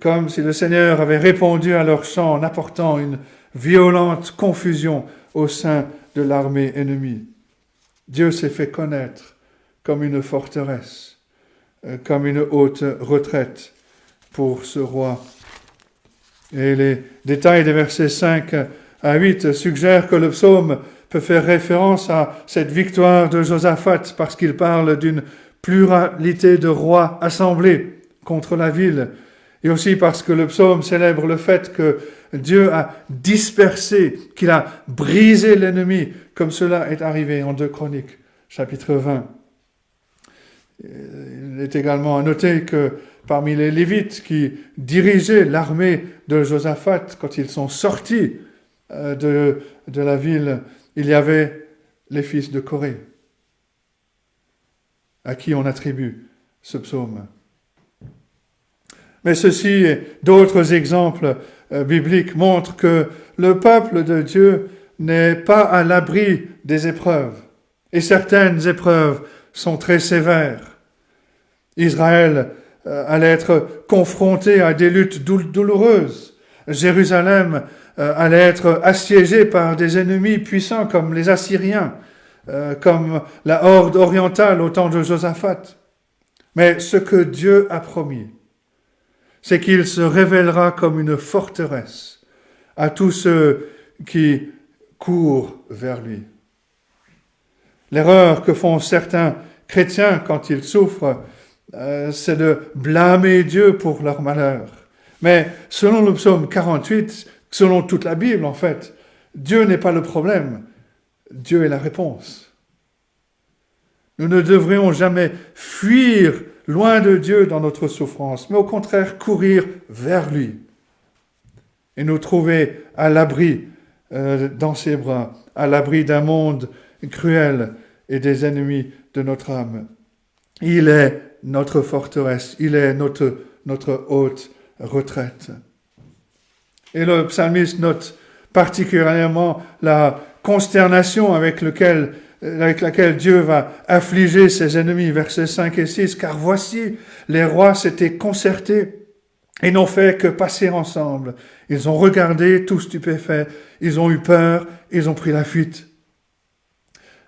comme si le Seigneur avait répondu à leur chant en apportant une violente confusion au sein de l'armée ennemie. Dieu s'est fait connaître comme une forteresse, comme une haute retraite pour ce roi. Et les détails des versets 5 à 8 suggèrent que le psaume peut faire référence à cette victoire de Josaphat parce qu'il parle d'une pluralité de rois assemblés contre la ville, et aussi parce que le psaume célèbre le fait que Dieu a dispersé, qu'il a brisé l'ennemi, comme cela est arrivé en 2 Chroniques, chapitre 20. Il est également à noter que parmi les Lévites qui dirigeaient l'armée de Josaphat, quand ils sont sortis de la ville, il y avait les fils de Corée, à qui on attribue ce psaume. Mais ceci et d'autres exemples bibliques montrent que le peuple de Dieu n'est pas à l'abri des épreuves. Et certaines épreuves sont très sévères. Israël allait être confronté à des luttes douloureuses. Jérusalem allait être assiégée par des ennemis puissants comme les Assyriens, comme la horde orientale au temps de Josaphat. Mais ce que Dieu a promis, c'est qu'il se révélera comme une forteresse à tous ceux qui courent vers lui. L'erreur que font certains chrétiens quand ils souffrent, c'est de blâmer Dieu pour leur malheur. Mais selon le psaume 48, selon toute la Bible en fait, Dieu n'est pas le problème, Dieu est la réponse. Nous ne devrions jamais fuir loin de Dieu dans notre souffrance, mais au contraire courir vers lui et nous trouver à l'abri dans ses bras, à l'abri d'un monde cruel et des ennemis de notre âme. Il est notre forteresse, il est notre haute retraite. Et le psalmiste note particulièrement la consternation avec laquelle Dieu va affliger ses ennemis, versets 5 et 6, « Car voici, les rois s'étaient concertés Ils n'ont fait que passer ensemble. Ils ont regardé, tout stupéfaits. Ils ont eu peur, ils ont pris la fuite.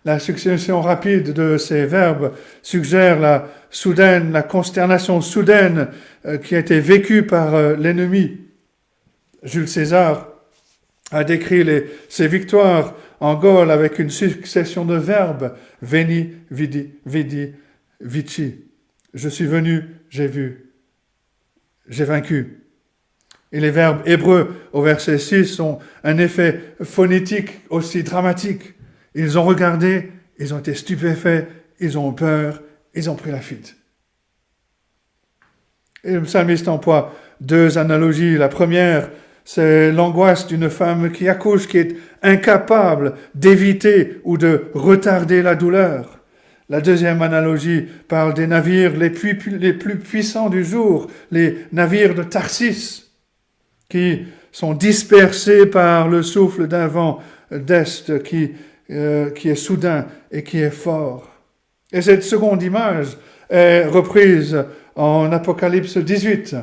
La succession rapide de ces verbes suggère la consternation soudaine qui a été vécue par l'ennemi. Jules César a décrit ses victoires en Gaule avec une succession de verbes. Veni, vidi, vici. Je suis venu, j'ai vu, j'ai vaincu. Et les verbes hébreux au verset 6 ont un effet phonétique aussi dramatique. Ils ont regardé, ils ont été stupéfaits, ils ont eu peur, ils ont pris la fuite. Et le psalmiste emploie deux analogies. La première, c'est l'angoisse d'une femme qui accouche, qui est incapable d'éviter ou de retarder la douleur. La deuxième analogie parle des navires les plus puissants du jour, les navires de Tarsis, qui sont dispersés par le souffle d'un vent d'est qui est soudain et qui est fort. Et cette seconde image est reprise en Apocalypse 18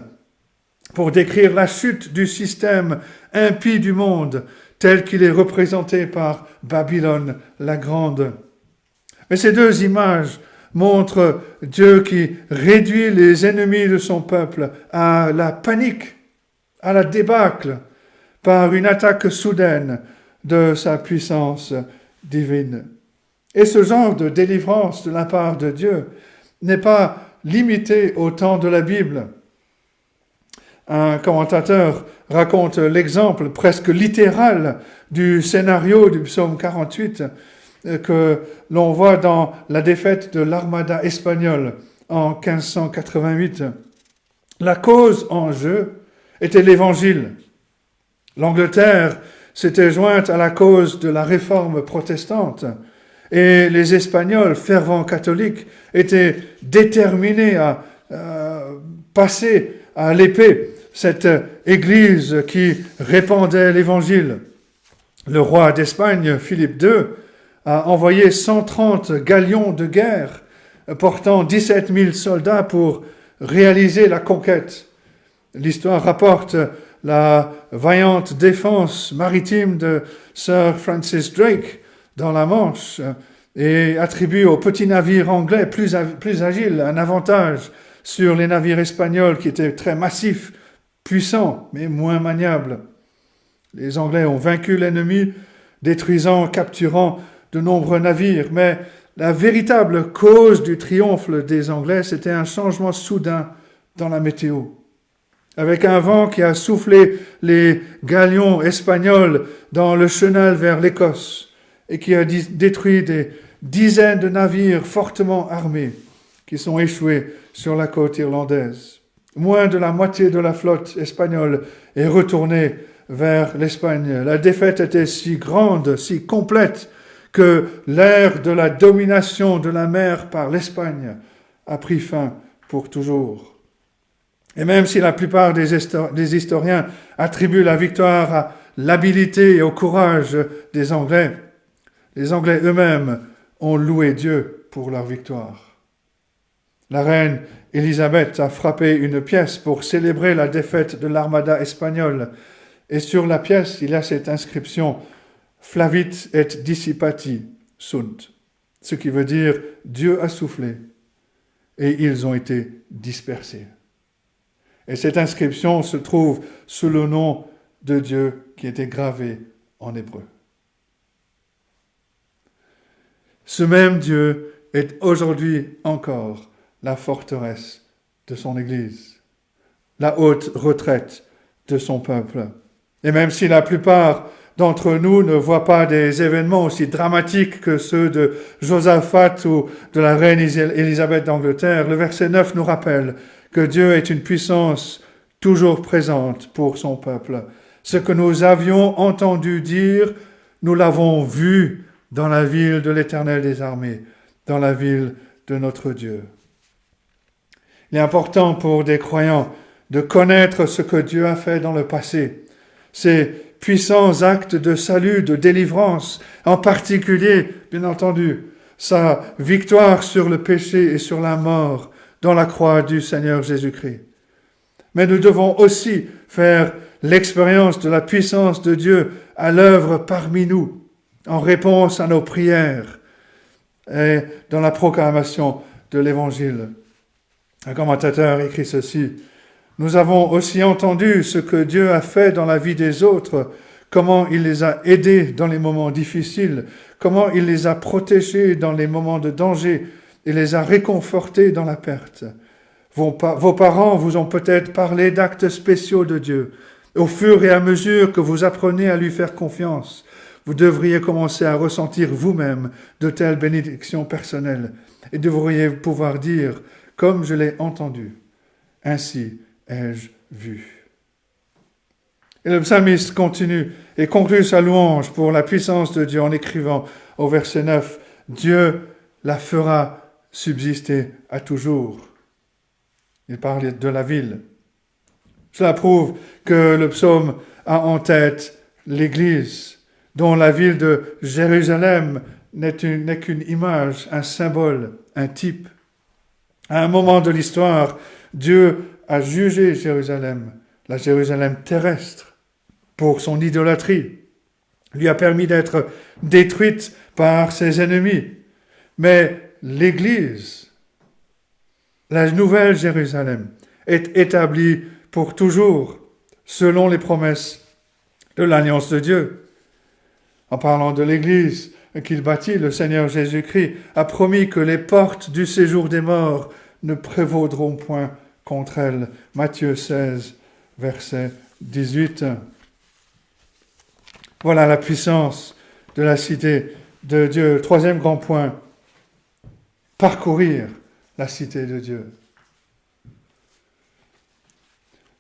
pour décrire la chute du système impie du monde tel qu'il est représenté par Babylone la Grande. Mais ces deux images montrent Dieu qui réduit les ennemis de son peuple à la panique, à la débâcle, par une attaque soudaine de sa puissance divine. Et ce genre de délivrance de la part de Dieu n'est pas limité au temps de la Bible. Un commentateur raconte l'exemple presque littéral du scénario du psaume 48 que l'on voit dans la défaite de l'armada espagnole en 1588. La cause en jeu était l'Évangile. L'Angleterre s'était jointe à la cause de la réforme protestante et les Espagnols, fervents catholiques, étaient déterminés à passer à l'épée cette Église qui répandait l'Évangile. Le roi d'Espagne, Philippe II, a envoyé 130 galions de guerre portant 17 000 soldats pour réaliser la conquête. L'histoire rapporte la vaillante défense maritime de Sir Francis Drake dans la Manche et attribue aux petits navires anglais plus agiles un avantage sur les navires espagnols qui étaient très massifs, puissants, mais moins maniables. Les Anglais ont vaincu l'ennemi, détruisant, capturant de nombreux navires, mais la véritable cause du triomphe des Anglais, c'était un changement soudain dans la météo. Avec un vent qui a soufflé les galions espagnols dans le chenal vers l'Écosse et qui a détruit des dizaines de navires fortement armés qui sont échoués sur la côte irlandaise. Moins de la moitié de la flotte espagnole est retournée vers l'Espagne. La défaite était si grande, si complète, que l'ère de la domination de la mer par l'Espagne a pris fin pour toujours. Et même si la plupart des historiens attribuent la victoire à l'habileté et au courage des Anglais, les Anglais eux-mêmes ont loué Dieu pour leur victoire. La reine Élisabeth a frappé une pièce pour célébrer la défaite de l'armada espagnole. Et sur la pièce, il y a cette inscription « Flavit et dissipati sunt », ce qui veut dire « Dieu a soufflé et ils ont été dispersés ». Et cette inscription se trouve sous le nom de Dieu qui était gravé en hébreu. Ce même Dieu est aujourd'hui encore la forteresse de son Église, la haute retraite de son peuple. Et même si la plupart d'entre nous ne voient pas des événements aussi dramatiques que ceux de Josaphat ou de la reine Élisabeth d'Angleterre, le verset 9 nous rappelle que Dieu est une puissance toujours présente pour son peuple. Ce que nous avions entendu dire, nous l'avons vu dans la ville de l'Éternel des armées, dans la ville de notre Dieu. Il est important pour des croyants de connaître ce que Dieu a fait dans le passé, ces puissants actes de salut, de délivrance, en particulier, bien entendu, sa victoire sur le péché et sur la mort dans la croix du Seigneur Jésus-Christ. Mais nous devons aussi faire l'expérience de la puissance de Dieu à l'œuvre parmi nous, en réponse à nos prières et dans la proclamation de l'Évangile. Un commentateur écrit ceci: « Nous avons aussi entendu ce que Dieu a fait dans la vie des autres, comment il les a aidés dans les moments difficiles, comment il les a protégés dans les moments de danger et les a réconfortés dans la perte. Vos parents vous ont peut-être parlé d'actes spéciaux de Dieu. Au fur et à mesure que vous apprenez à lui faire confiance, vous devriez commencer à ressentir vous-même de telles bénédictions personnelles et devriez pouvoir dire, comme je l'ai entendu, ainsi ai-je vu. » Et le psalmiste continue et conclut sa louange pour la puissance de Dieu en écrivant au verset 9, « Dieu la fera subsister à toujours. » Il parle de la ville. Cela prouve que le psaume a en tête l'Église, dont la ville de Jérusalem n'est qu'une image, un symbole, un type. À un moment de l'histoire, Dieu a jugé Jérusalem, la Jérusalem terrestre, pour son idolâtrie, lui a permis d'être détruite par ses ennemis. Mais l'Église, la nouvelle Jérusalem, est établie pour toujours, selon les promesses de l'Alliance de Dieu. En parlant de l'Église qu'il bâtit, le Seigneur Jésus-Christ a promis que les portes du séjour des morts ne prévaudront point contre elle. Matthieu 16, verset 18. Voilà la puissance de la cité de Dieu. Troisième grand point, parcourir la cité de Dieu.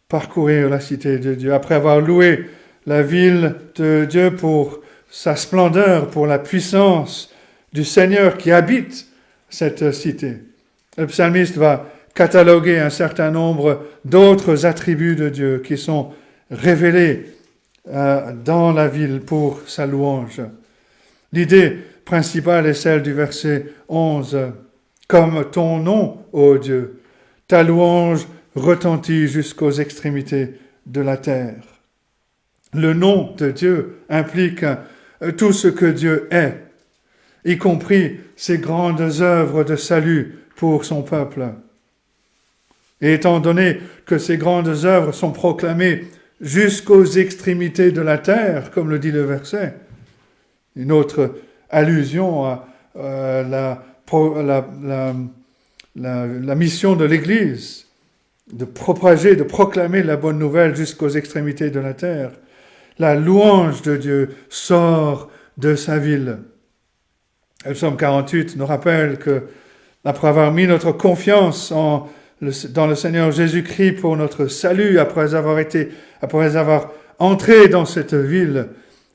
Parcourir la cité de Dieu. Après avoir loué la ville de Dieu pour sa splendeur, pour la puissance du Seigneur qui habite cette cité, le psalmiste va cataloguer un certain nombre d'autres attributs de Dieu qui sont révélés dans la ville pour sa louange. L'idée principale est celle du verset 11. « Comme ton nom, ô Dieu, ta louange retentit jusqu'aux extrémités de la terre. » Le nom de Dieu implique tout ce que Dieu est, y compris ses grandes œuvres de salut pour son peuple. Et étant donné que ces grandes œuvres sont proclamées jusqu'aux extrémités de la terre, comme le dit le verset, une autre allusion à la mission de l'Église, de propager, de proclamer la bonne nouvelle jusqu'aux extrémités de la terre. La louange de Dieu sort de sa ville. Le psaume 48 nous rappelle que, après avoir mis notre confiance dans le Seigneur Jésus-Christ pour notre salut, après avoir entré dans cette ville,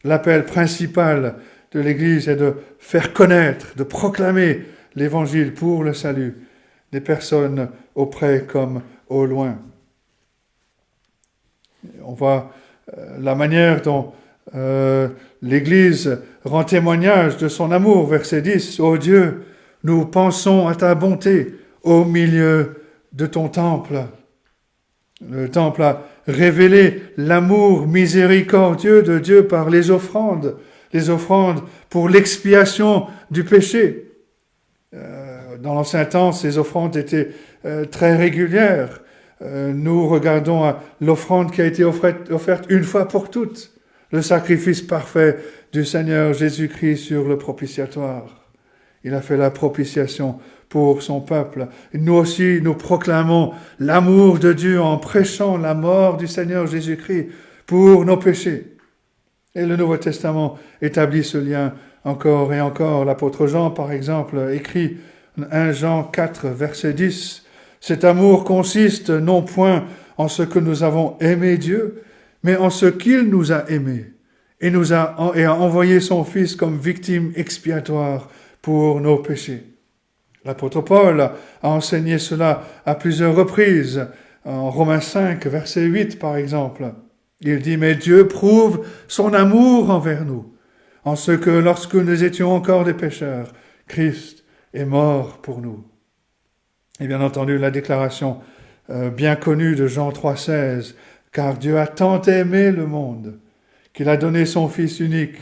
l'appel principal de l'Église est de faire connaître, de proclamer l'Évangile pour le salut des personnes auprès comme au loin. On voit la manière dont l'Église rend témoignage de son amour. Verset 10, « Ô Dieu, nous pensons à ta bonté au milieu de ton temple. » Le temple a révélé l'amour miséricordieux de Dieu par les offrandes pour l'expiation du péché. Dans l'ancien temps, ces offrandes étaient très régulières. Nous regardons à l'offrande qui a été offerte une fois pour toutes, le sacrifice parfait du Seigneur Jésus-Christ sur le propitiatoire. Il a fait la propitiation pour son peuple. Et nous aussi, nous proclamons l'amour de Dieu en prêchant la mort du Seigneur Jésus-Christ pour nos péchés. Et le Nouveau Testament établit ce lien encore et encore. L'apôtre Jean, par exemple, écrit 1 Jean 4, verset 10, « Cet amour consiste non point en ce que nous avons aimé Dieu, mais en ce qu'il nous a aimés et a envoyé son Fils comme victime expiatoire pour nos péchés. » L'apôtre Paul a enseigné cela à plusieurs reprises. En Romains 5, verset 8, par exemple. Il dit « Mais Dieu prouve son amour envers nous, en ce que lorsque nous étions encore des pécheurs, Christ est mort pour nous. » Et bien entendu, la déclaration bien connu de Jean 3,16, « Car Dieu a tant aimé le monde qu'il a donné son Fils unique,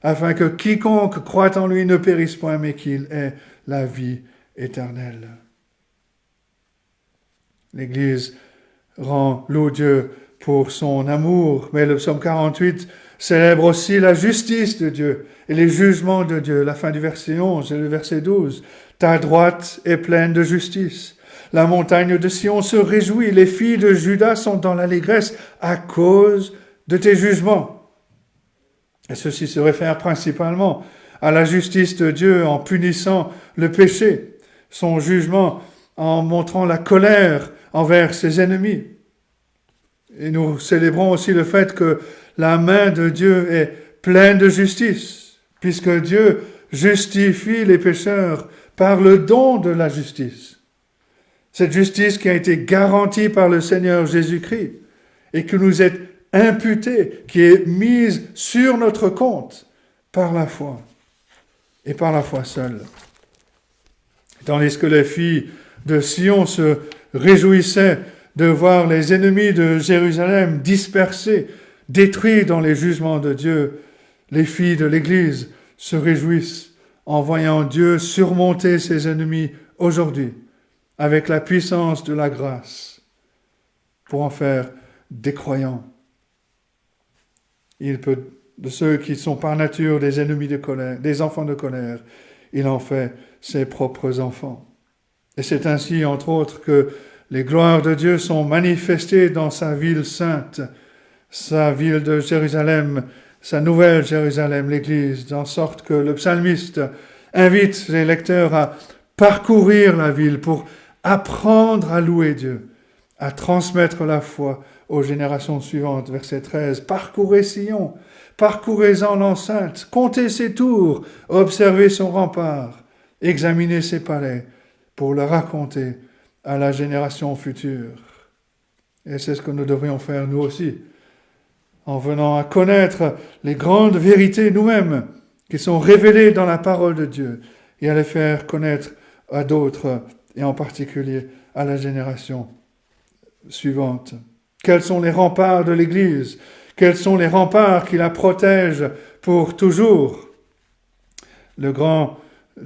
afin que quiconque croit en lui ne périsse point, mais qu'il ait la vie éternelle. » L'Église loue Dieu pour son amour, mais le psaume 48 célèbre aussi la justice de Dieu et les jugements de Dieu. La fin du verset 11 et le verset 12. « Ta droite est pleine de justice. La montagne de Sion se réjouit. Les filles de Juda sont dans l'allégresse à cause de tes jugements. » Et ceci se réfère principalement à la justice de Dieu en punissant le péché, son jugement en montrant la colère envers ses ennemis. Et nous célébrons aussi le fait que la main de Dieu est pleine de justice, puisque Dieu justifie les pécheurs par le don de la justice. Cette justice qui a été garantie par le Seigneur Jésus-Christ et qui nous est imputée, qui est mise sur notre compte par la foi et par la foi seule. Tandis que les filles de Sion se réjouissaient de voir les ennemis de Jérusalem dispersés, détruits dans les jugements de Dieu, les filles de l'Église se réjouissent en voyant Dieu surmonter ses ennemis aujourd'hui avec la puissance de la grâce pour en faire des croyants. Il peut, de ceux qui sont par nature des ennemis de colère, des enfants de colère, il en fait ses propres enfants. Et c'est ainsi, entre autres, que les gloires de Dieu sont manifestées dans sa ville sainte, sa ville de Jérusalem, sa nouvelle Jérusalem, l'Église, en sorte que le psalmiste invite les lecteurs à parcourir la ville pour apprendre à louer Dieu, à transmettre la foi aux générations suivantes. Verset 13, « Parcourez Sion, parcourez-en l'enceinte, comptez ses tours, observez son rempart, examinez ses palais, pour le raconter à la génération future. » Et c'est ce que nous devrions faire nous aussi, en venant à connaître les grandes vérités nous-mêmes qui sont révélées dans la parole de Dieu et à les faire connaître à d'autres et en particulier à la génération suivante. Quels sont les remparts de l'Église? Quels sont les remparts qui la protègent pour toujours? Le grand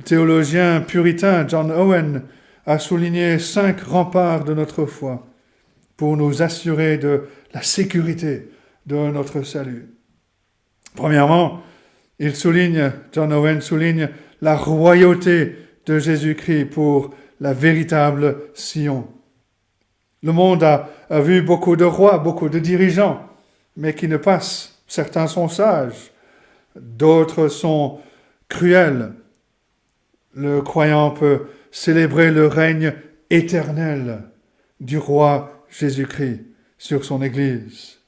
théologien puritain John Owen a souligné 5 remparts de notre foi pour nous assurer de la sécurité de notre salut. Premièrement, John Owen souligne la royauté de Jésus-Christ pour la véritable Sion. Le monde a vu beaucoup de rois, beaucoup de dirigeants, mais qui ne passent. Certains sont sages, d'autres sont cruels. Le croyant peut célébrer le règne éternel du roi Jésus-Christ sur son Église.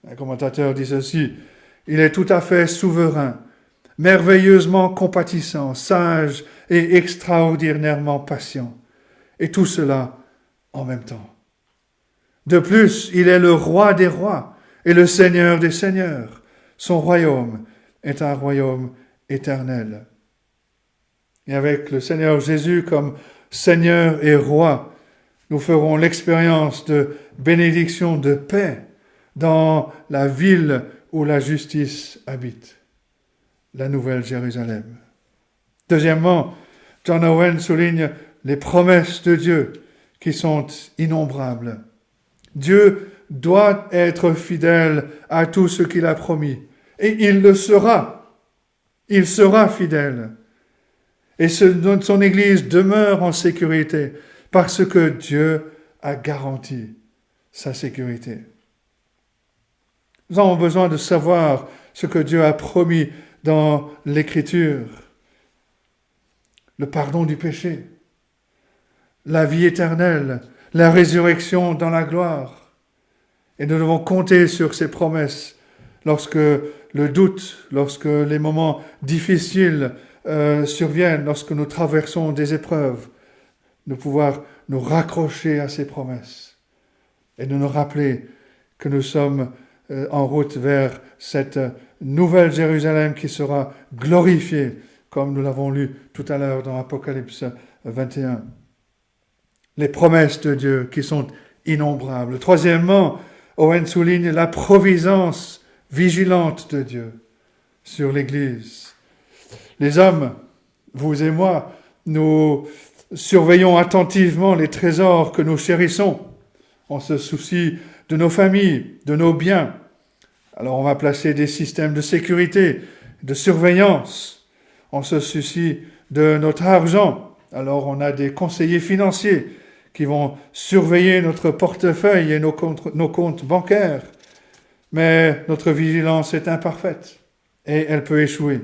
Un commentateur dit ceci: « Il est tout à fait souverain, merveilleusement compatissant, sage et extraordinairement patient. Et tout cela en même temps. De plus, il est le roi des rois et le seigneur des seigneurs. Son royaume est un royaume éternel. » Et avec le Seigneur Jésus comme Seigneur et Roi, nous ferons l'expérience de bénédiction, de paix dans la ville où la justice habite, la Nouvelle Jérusalem. Deuxièmement, John Owen souligne les promesses de Dieu qui sont innombrables. Dieu doit être fidèle à tout ce qu'il a promis, et il le sera. Il sera fidèle. Et son Église demeure en sécurité parce que Dieu a garanti sa sécurité. Nous avons besoin de savoir ce que Dieu a promis dans l'Écriture. Le pardon du péché, la vie éternelle, la résurrection dans la gloire. Et nous devons compter sur ces promesses lorsque le doute, lorsque les moments difficiles surviennent, lorsque nous traversons des épreuves, de pouvoir nous raccrocher à ces promesses et de nous rappeler que nous sommes en route vers cette nouvelle Jérusalem qui sera glorifiée, comme nous l'avons lu tout à l'heure dans Apocalypse 21. les promesses de Dieu qui sont innombrables. Troisièmement, Owen souligne la providence vigilante de Dieu sur l'Église. Les hommes, vous et moi, nous surveillons attentivement les trésors que nous chérissons. On se soucie de nos familles, de nos biens. Alors on va placer des systèmes de sécurité, de surveillance. On se soucie de notre argent. Alors on a des conseillers financiers qui vont surveiller notre portefeuille et nos comptes bancaires. Mais notre vigilance est imparfaite et elle peut échouer.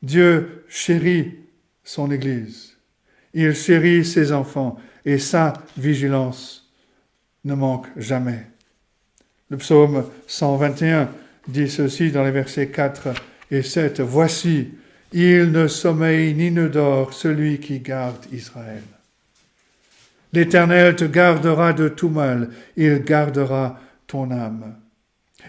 Dieu chérit son Église. Il chérit ses enfants et sa vigilance ne manque jamais. Le psaume 121 dit ceci dans les versets 4 et 7. « Voici, il ne sommeille ni ne dort celui qui garde Israël. L'Éternel te gardera de tout mal, il gardera ton âme. »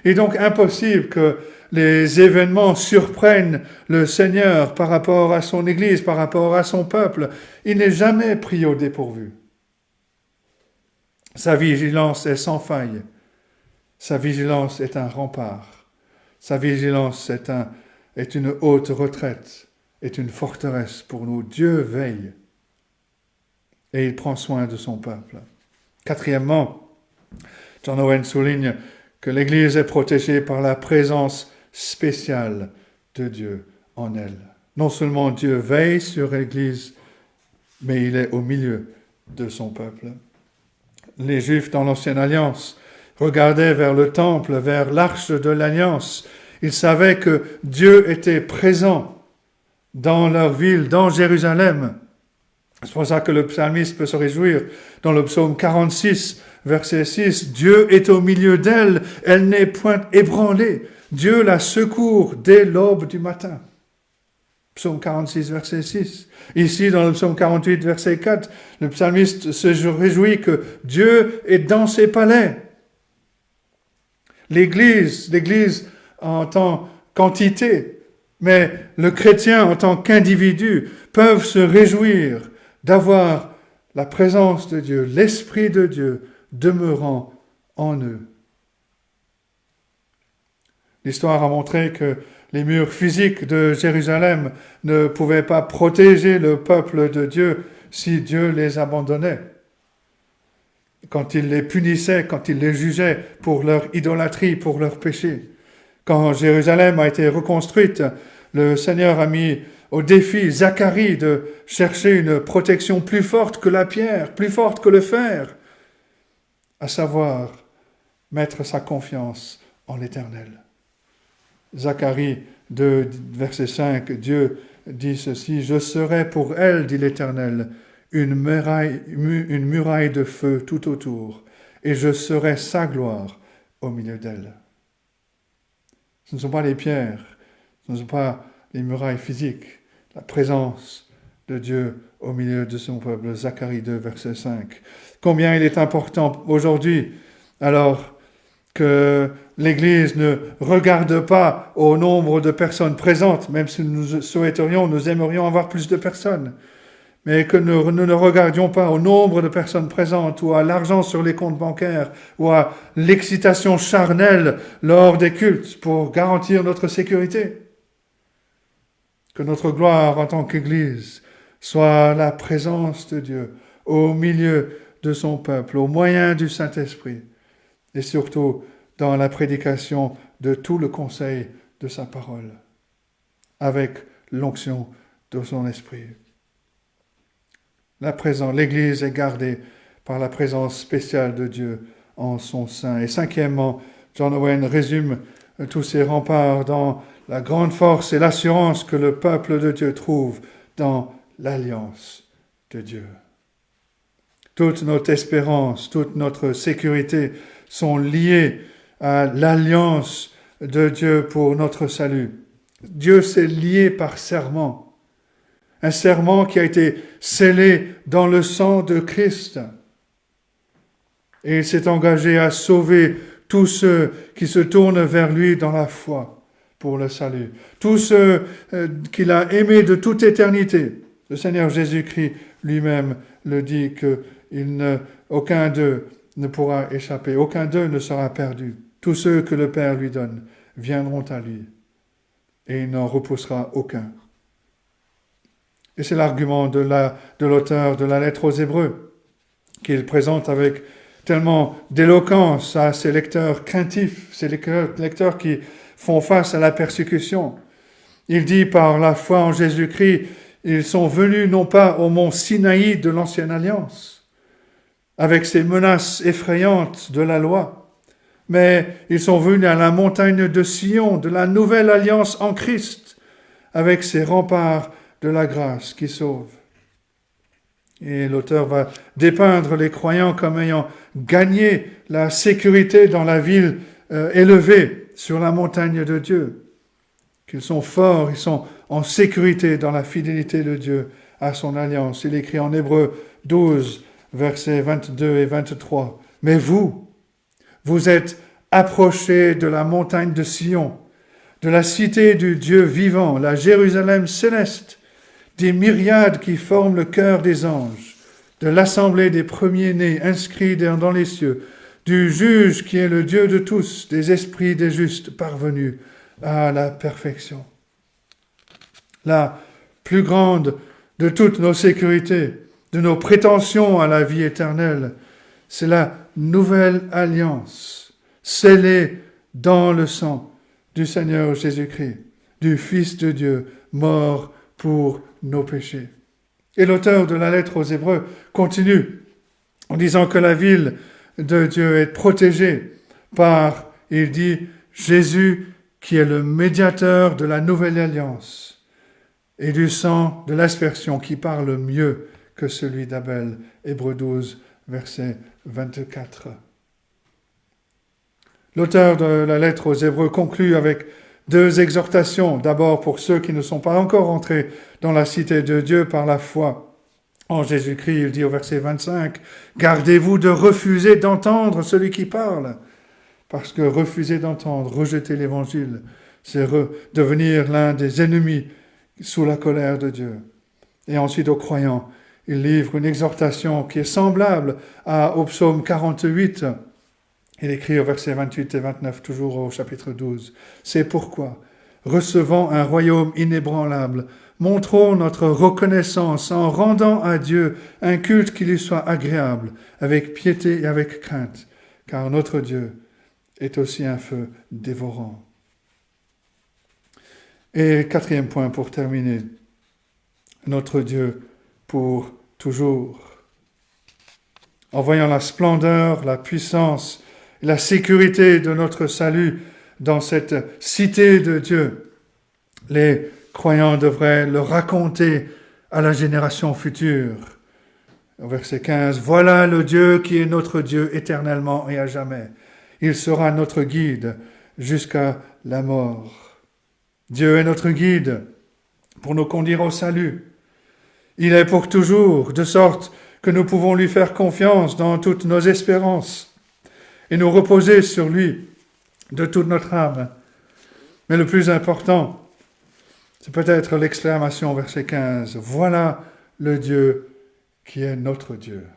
Il est donc impossible que les événements surprennent le Seigneur par rapport à son Église, par rapport à son peuple. Il n'est jamais pris au dépourvu. Sa vigilance est sans faille. Sa vigilance est un rempart. Sa vigilance est une haute retraite, est une forteresse pour nous. Dieu veille et il prend soin de son peuple. Quatrièmement, John Owen souligne que l'Église est protégée par la présence spéciale de Dieu en elle. Non seulement Dieu veille sur l'Église, mais il est au milieu de son peuple. Les Juifs dans l'Ancienne Alliance regardaient vers le temple, vers l'arche de l'Alliance. Ils savaient que Dieu était présent dans leur ville, dans Jérusalem. C'est pour ça que le psalmiste peut se réjouir dans le psaume 46, verset 6. « Dieu est au milieu d'elle, elle n'est point ébranlée. Dieu la secourt dès l'aube du matin. » Psaume 46, verset 6. Ici, dans le psaume 48, verset 4, le psalmiste se réjouit que Dieu est dans ses palais. L'Église en tant qu'entité, mais le chrétien en tant qu'individu peuvent se réjouir d'avoir la présence de Dieu, l'Esprit de Dieu demeurant en eux. L'histoire a montré que les murs physiques de Jérusalem ne pouvaient pas protéger le peuple de Dieu si Dieu les abandonnait. Quand il les punissait, quand il les jugeait pour leur idolâtrie, pour leur péché. Quand Jérusalem a été reconstruite, le Seigneur a mis au défi Zacharie de chercher une protection plus forte que la pierre, plus forte que le fer, à savoir mettre sa confiance en l'Éternel. Zacharie 2, verset 5, Dieu dit ceci, « Je serai pour elle, dit l'Éternel, une muraille de feu tout autour, et je serai sa gloire au milieu d'elle. » Ce ne sont pas les pierres, ce ne sont pas les murailles physiques, la présence de Dieu au milieu de son peuple. Zacharie 2, verset 5. Combien il est important aujourd'hui, alors, que l'Église ne regarde pas au nombre de personnes présentes, même si nous aimerions avoir plus de personnes, mais que nous ne regardions pas au nombre de personnes présentes ou à l'argent sur les comptes bancaires ou à l'excitation charnelle lors des cultes pour garantir notre sécurité. Que notre gloire en tant qu'Église soit la présence de Dieu au milieu de son peuple, au moyen du Saint-Esprit, et surtout dans la prédication de tout le conseil de sa parole, avec l'onction de son esprit. L'Église est gardée par la présence spéciale de Dieu en son sein. Et cinquièmement, John Owen résume tous ces remparts dans la grande force et l'assurance que le peuple de Dieu trouve dans l'alliance de Dieu. Toute notre espérance, toute notre sécurité sont liées à l'alliance de Dieu pour notre salut. Dieu s'est lié par serment. Un serment qui a été scellé dans le sang de Christ. Et il s'est engagé à sauver tous ceux qui se tournent vers lui dans la foi pour le salut. Tous ceux qu'il a aimés de toute éternité. Le Seigneur Jésus-Christ lui-même le dit que aucun d'eux ne pourra échapper, aucun d'eux ne sera perdu. Tous ceux que le Père lui donne viendront à lui, et il n'en repoussera aucun. Et c'est l'argument de l'auteur de la lettre aux Hébreux, qu'il présente avec tellement d'éloquence à ces lecteurs craintifs, ces lecteurs qui font face à la persécution. Il dit, par la foi en Jésus-Christ, ils sont venus non pas au mont Sinaï de l'Ancienne Alliance, avec ses menaces effrayantes de la loi, mais ils sont venus à la montagne de Sion, de la nouvelle alliance en Christ, avec ses remparts de la grâce qui sauve. Et l'auteur va dépeindre les croyants comme ayant gagné la sécurité dans la ville élevée sur la montagne de Dieu. Qu'ils sont forts, ils sont en sécurité dans la fidélité de Dieu à son alliance. Il écrit en Hébreux 12, versets 22 et 23. « Mais vous êtes approchés de la montagne de Sion, de la cité du Dieu vivant, la Jérusalem céleste, des myriades qui forment le cœur des anges, de l'assemblée des premiers-nés inscrits dans les cieux, du juge qui est le Dieu de tous, des esprits des justes parvenus à la perfection. » La plus grande de toutes nos sécurités, de nos prétentions à la vie éternelle, c'est la nouvelle alliance, scellée dans le sang du Seigneur Jésus-Christ, du Fils de Dieu, mort pour nos péchés. Et l'auteur de la lettre aux Hébreux continue en disant que la ville de Dieu est protégée par, il dit, Jésus qui est le médiateur de la nouvelle alliance et du sang de l'aspersion qui parle mieux que celui d'Abel. Hébreux 12, verset 24. L'auteur de la lettre aux Hébreux conclut avec deux exhortations. D'abord pour ceux qui ne sont pas encore entrés dans la cité de Dieu par la foi en Jésus-Christ. Il dit au verset 25, « Gardez-vous de refuser d'entendre celui qui parle. » Parce que refuser d'entendre, rejeter l'évangile, c'est devenir l'un des ennemis sous la colère de Dieu. Et ensuite aux croyants, il livre une exhortation qui est semblable au psaume 48. Il écrit au verset 28 et 29, toujours au chapitre 12. « C'est pourquoi, recevant un royaume inébranlable, montrons notre reconnaissance en rendant à Dieu un culte qui lui soit agréable, avec piété et avec crainte, car notre Dieu est aussi un feu dévorant. » Et quatrième point pour terminer, notre Dieu pour toujours. En voyant la splendeur, la puissance, la sécurité de notre salut dans cette cité de Dieu, les croyants devraient le raconter à la génération future. Au verset 15, « Voilà le Dieu qui est notre Dieu éternellement et à jamais. Il sera notre guide jusqu'à la mort. » Dieu est notre guide pour nous conduire au salut. Il est pour toujours, de sorte que nous pouvons lui faire confiance dans toutes nos espérances et nous reposer sur lui de toute notre âme. Mais le plus important, c'est peut-être l'exclamation verset 15. « Voilà le Dieu qui est notre Dieu. »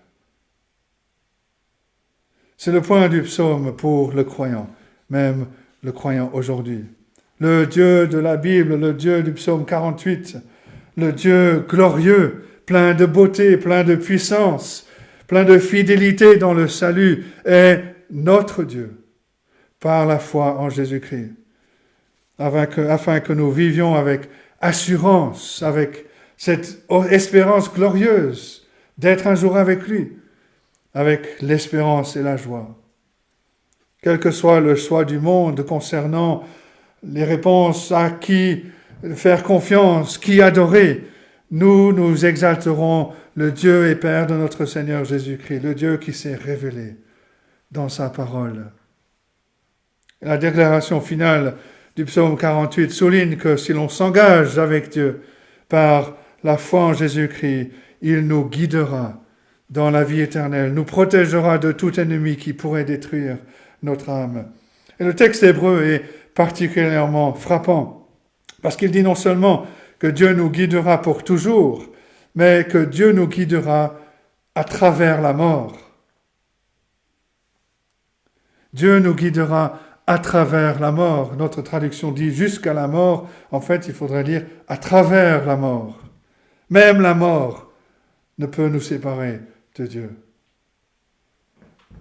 C'est le point du psaume pour le croyant, même le croyant aujourd'hui. Le Dieu de la Bible, le Dieu du psaume 48, le Dieu glorieux, plein de beauté, plein de puissance, plein de fidélité dans le salut, est notre Dieu, par la foi en Jésus-Christ, afin que nous vivions avec assurance, avec cette espérance glorieuse d'être un jour avec lui, avec l'espérance et la joie. Quel que soit le choix du monde concernant les réponses à qui faire confiance, qui adorer, nous exalterons le Dieu et Père de notre Seigneur Jésus-Christ, le Dieu qui s'est révélé dans sa parole. La déclaration finale du psaume 48 souligne que si l'on s'engage avec Dieu par la foi en Jésus-Christ, il nous guidera dans la vie éternelle, nous protégera de tout ennemi qui pourrait détruire notre âme. Et le texte hébreu est particulièrement frappant, parce qu'il dit non seulement que Dieu nous guidera pour toujours, mais que Dieu nous guidera à travers la mort. Dieu nous guidera à travers la mort. Notre traduction dit jusqu'à la mort. En fait, il faudrait dire à travers la mort. Même la mort ne peut nous séparer de Dieu.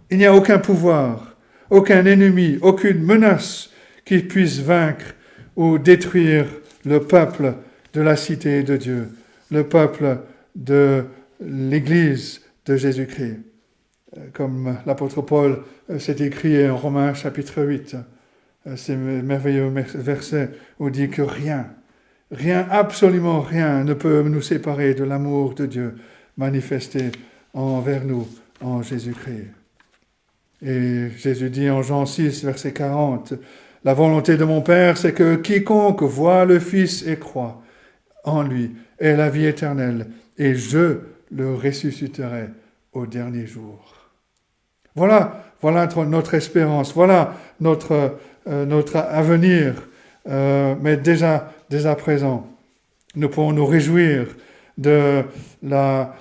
Il n'y a aucun pouvoir, aucun ennemi, aucune menace qui puisse vaincre ou détruire le peuple de la cité de Dieu, le peuple de l'Église de Jésus-Christ. Comme l'apôtre Paul s'est écrit en Romains chapitre 8, ces merveilleux versets où il dit que rien, absolument rien ne peut nous séparer de l'amour de Dieu manifesté envers nous en Jésus-Christ. Et Jésus dit en Jean 6, verset 40, « La volonté de mon Père, c'est que quiconque voit le Fils et croit en lui ait la vie éternelle, et je le ressusciterai au dernier jour. » Voilà notre espérance, voilà notre avenir, mais déjà à présent, nous pouvons nous réjouir de la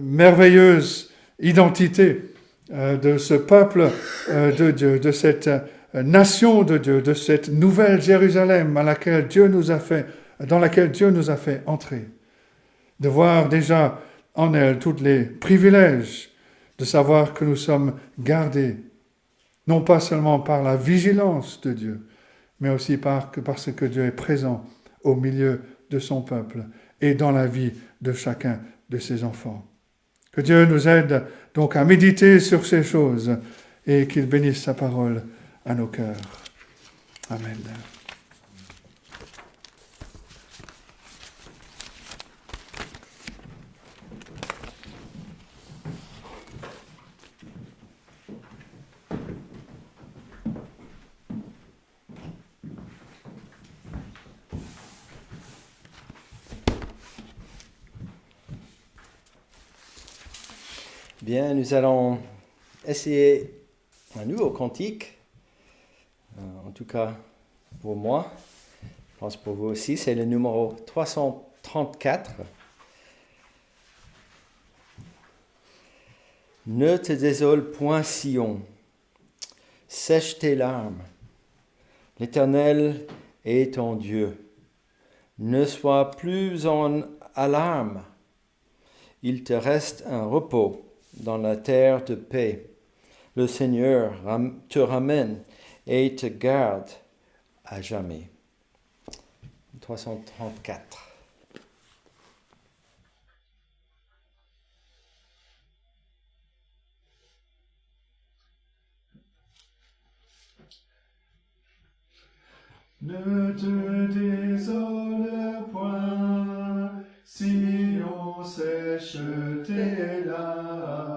merveilleuse identité de ce peuple de Dieu, de cette nation de Dieu, de cette nouvelle Jérusalem dans laquelle Dieu nous a fait entrer. De voir déjà en elle tous les privilèges, de savoir que nous sommes gardés, non pas seulement par la vigilance de Dieu, mais aussi parce que Dieu est présent au milieu de son peuple et dans la vie de chacun de ses enfants. Que Dieu nous aide donc à méditer sur ces choses et qu'il bénisse sa parole à nos cœurs. Amen. Bien, nous allons essayer un nouveau cantique, en tout cas pour moi, je pense pour vous aussi, c'est le numéro 334. Ne te désole point, Sion, sèche tes larmes, l'Éternel est ton Dieu. Ne sois plus en alarme, il te reste un repos dans la terre de paix. Le Seigneur te ramène et te garde à jamais. 334. Ne te désole point, si on sèche tes larmes.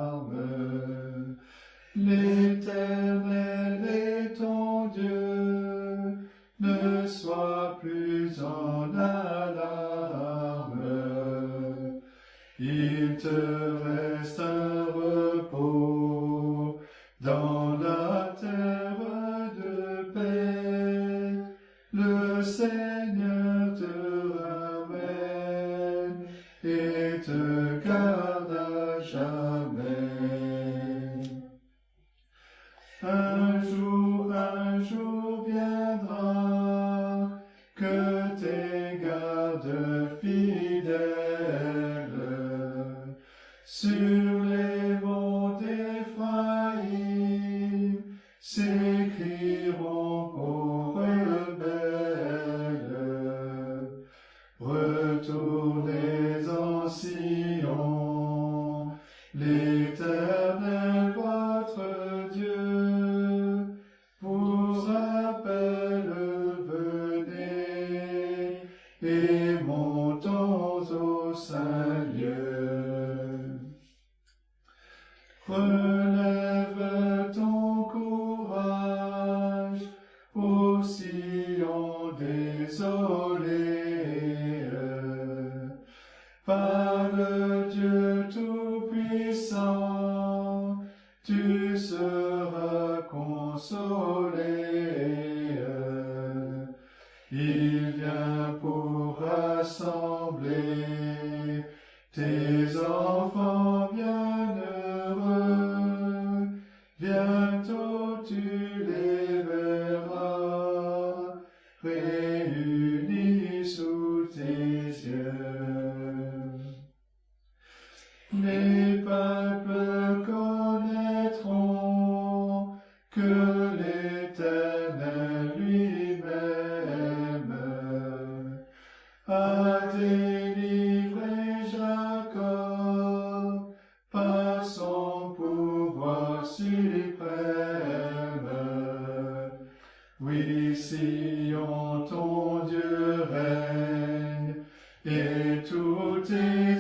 L'Éternel est ton Dieu, ne sois plus en alarme. Il te reste un repos dans la terre de paix. Le Seigneur te ramène et te garde à jamais. Un jour viendra que tes gardes fidèles sur les monts d'Éphraïm s'écrieront aux rebelles. Retournez en Sion, l'Éternel votre Dieu vous appelle, venez et montons au saint lieu. Relève ton courage, ô Sion désolé, par le Dieu Tout-Puissant, tu seras consolé. Il vient rassembler tes enfants bien Bientôt tu les verras, réunis sous tes yeux. Les peuples connaîtront que l'Éternel lui-même a délivré Jacob par son pouvoir suprême. Oui, Sion, ton Dieu règne, et tous tes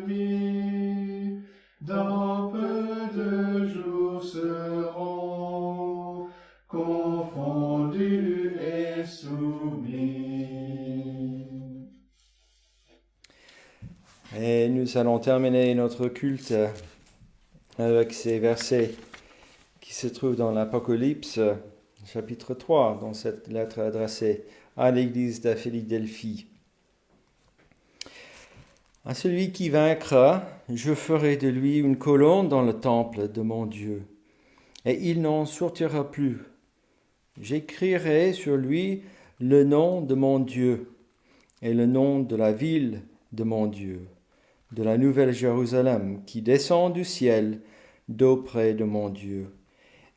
ennemis, dans peu de jours seront confondus et soumis. Et nous allons terminer notre culte avec ces versets qui se trouvent dans l'Apocalypse, chapitre 3, dans cette lettre adressée à l'église de Philadelphie. À celui qui vaincra, je ferai de lui une colonne dans le temple de mon Dieu, et il n'en sortira plus. J'écrirai sur lui le nom de mon Dieu et le nom de la ville de mon Dieu, de la nouvelle Jérusalem qui descend du ciel d'auprès de mon Dieu,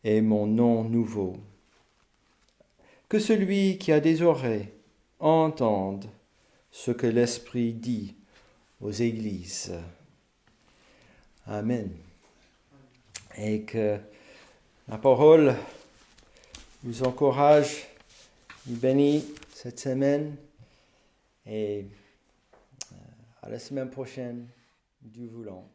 et mon nom nouveau. Que celui qui a des oreilles entende ce que l'Esprit dit aux églises. Amen. Et que la parole vous encourage, vous bénit cette semaine, et à la semaine prochaine, Dieu voulant.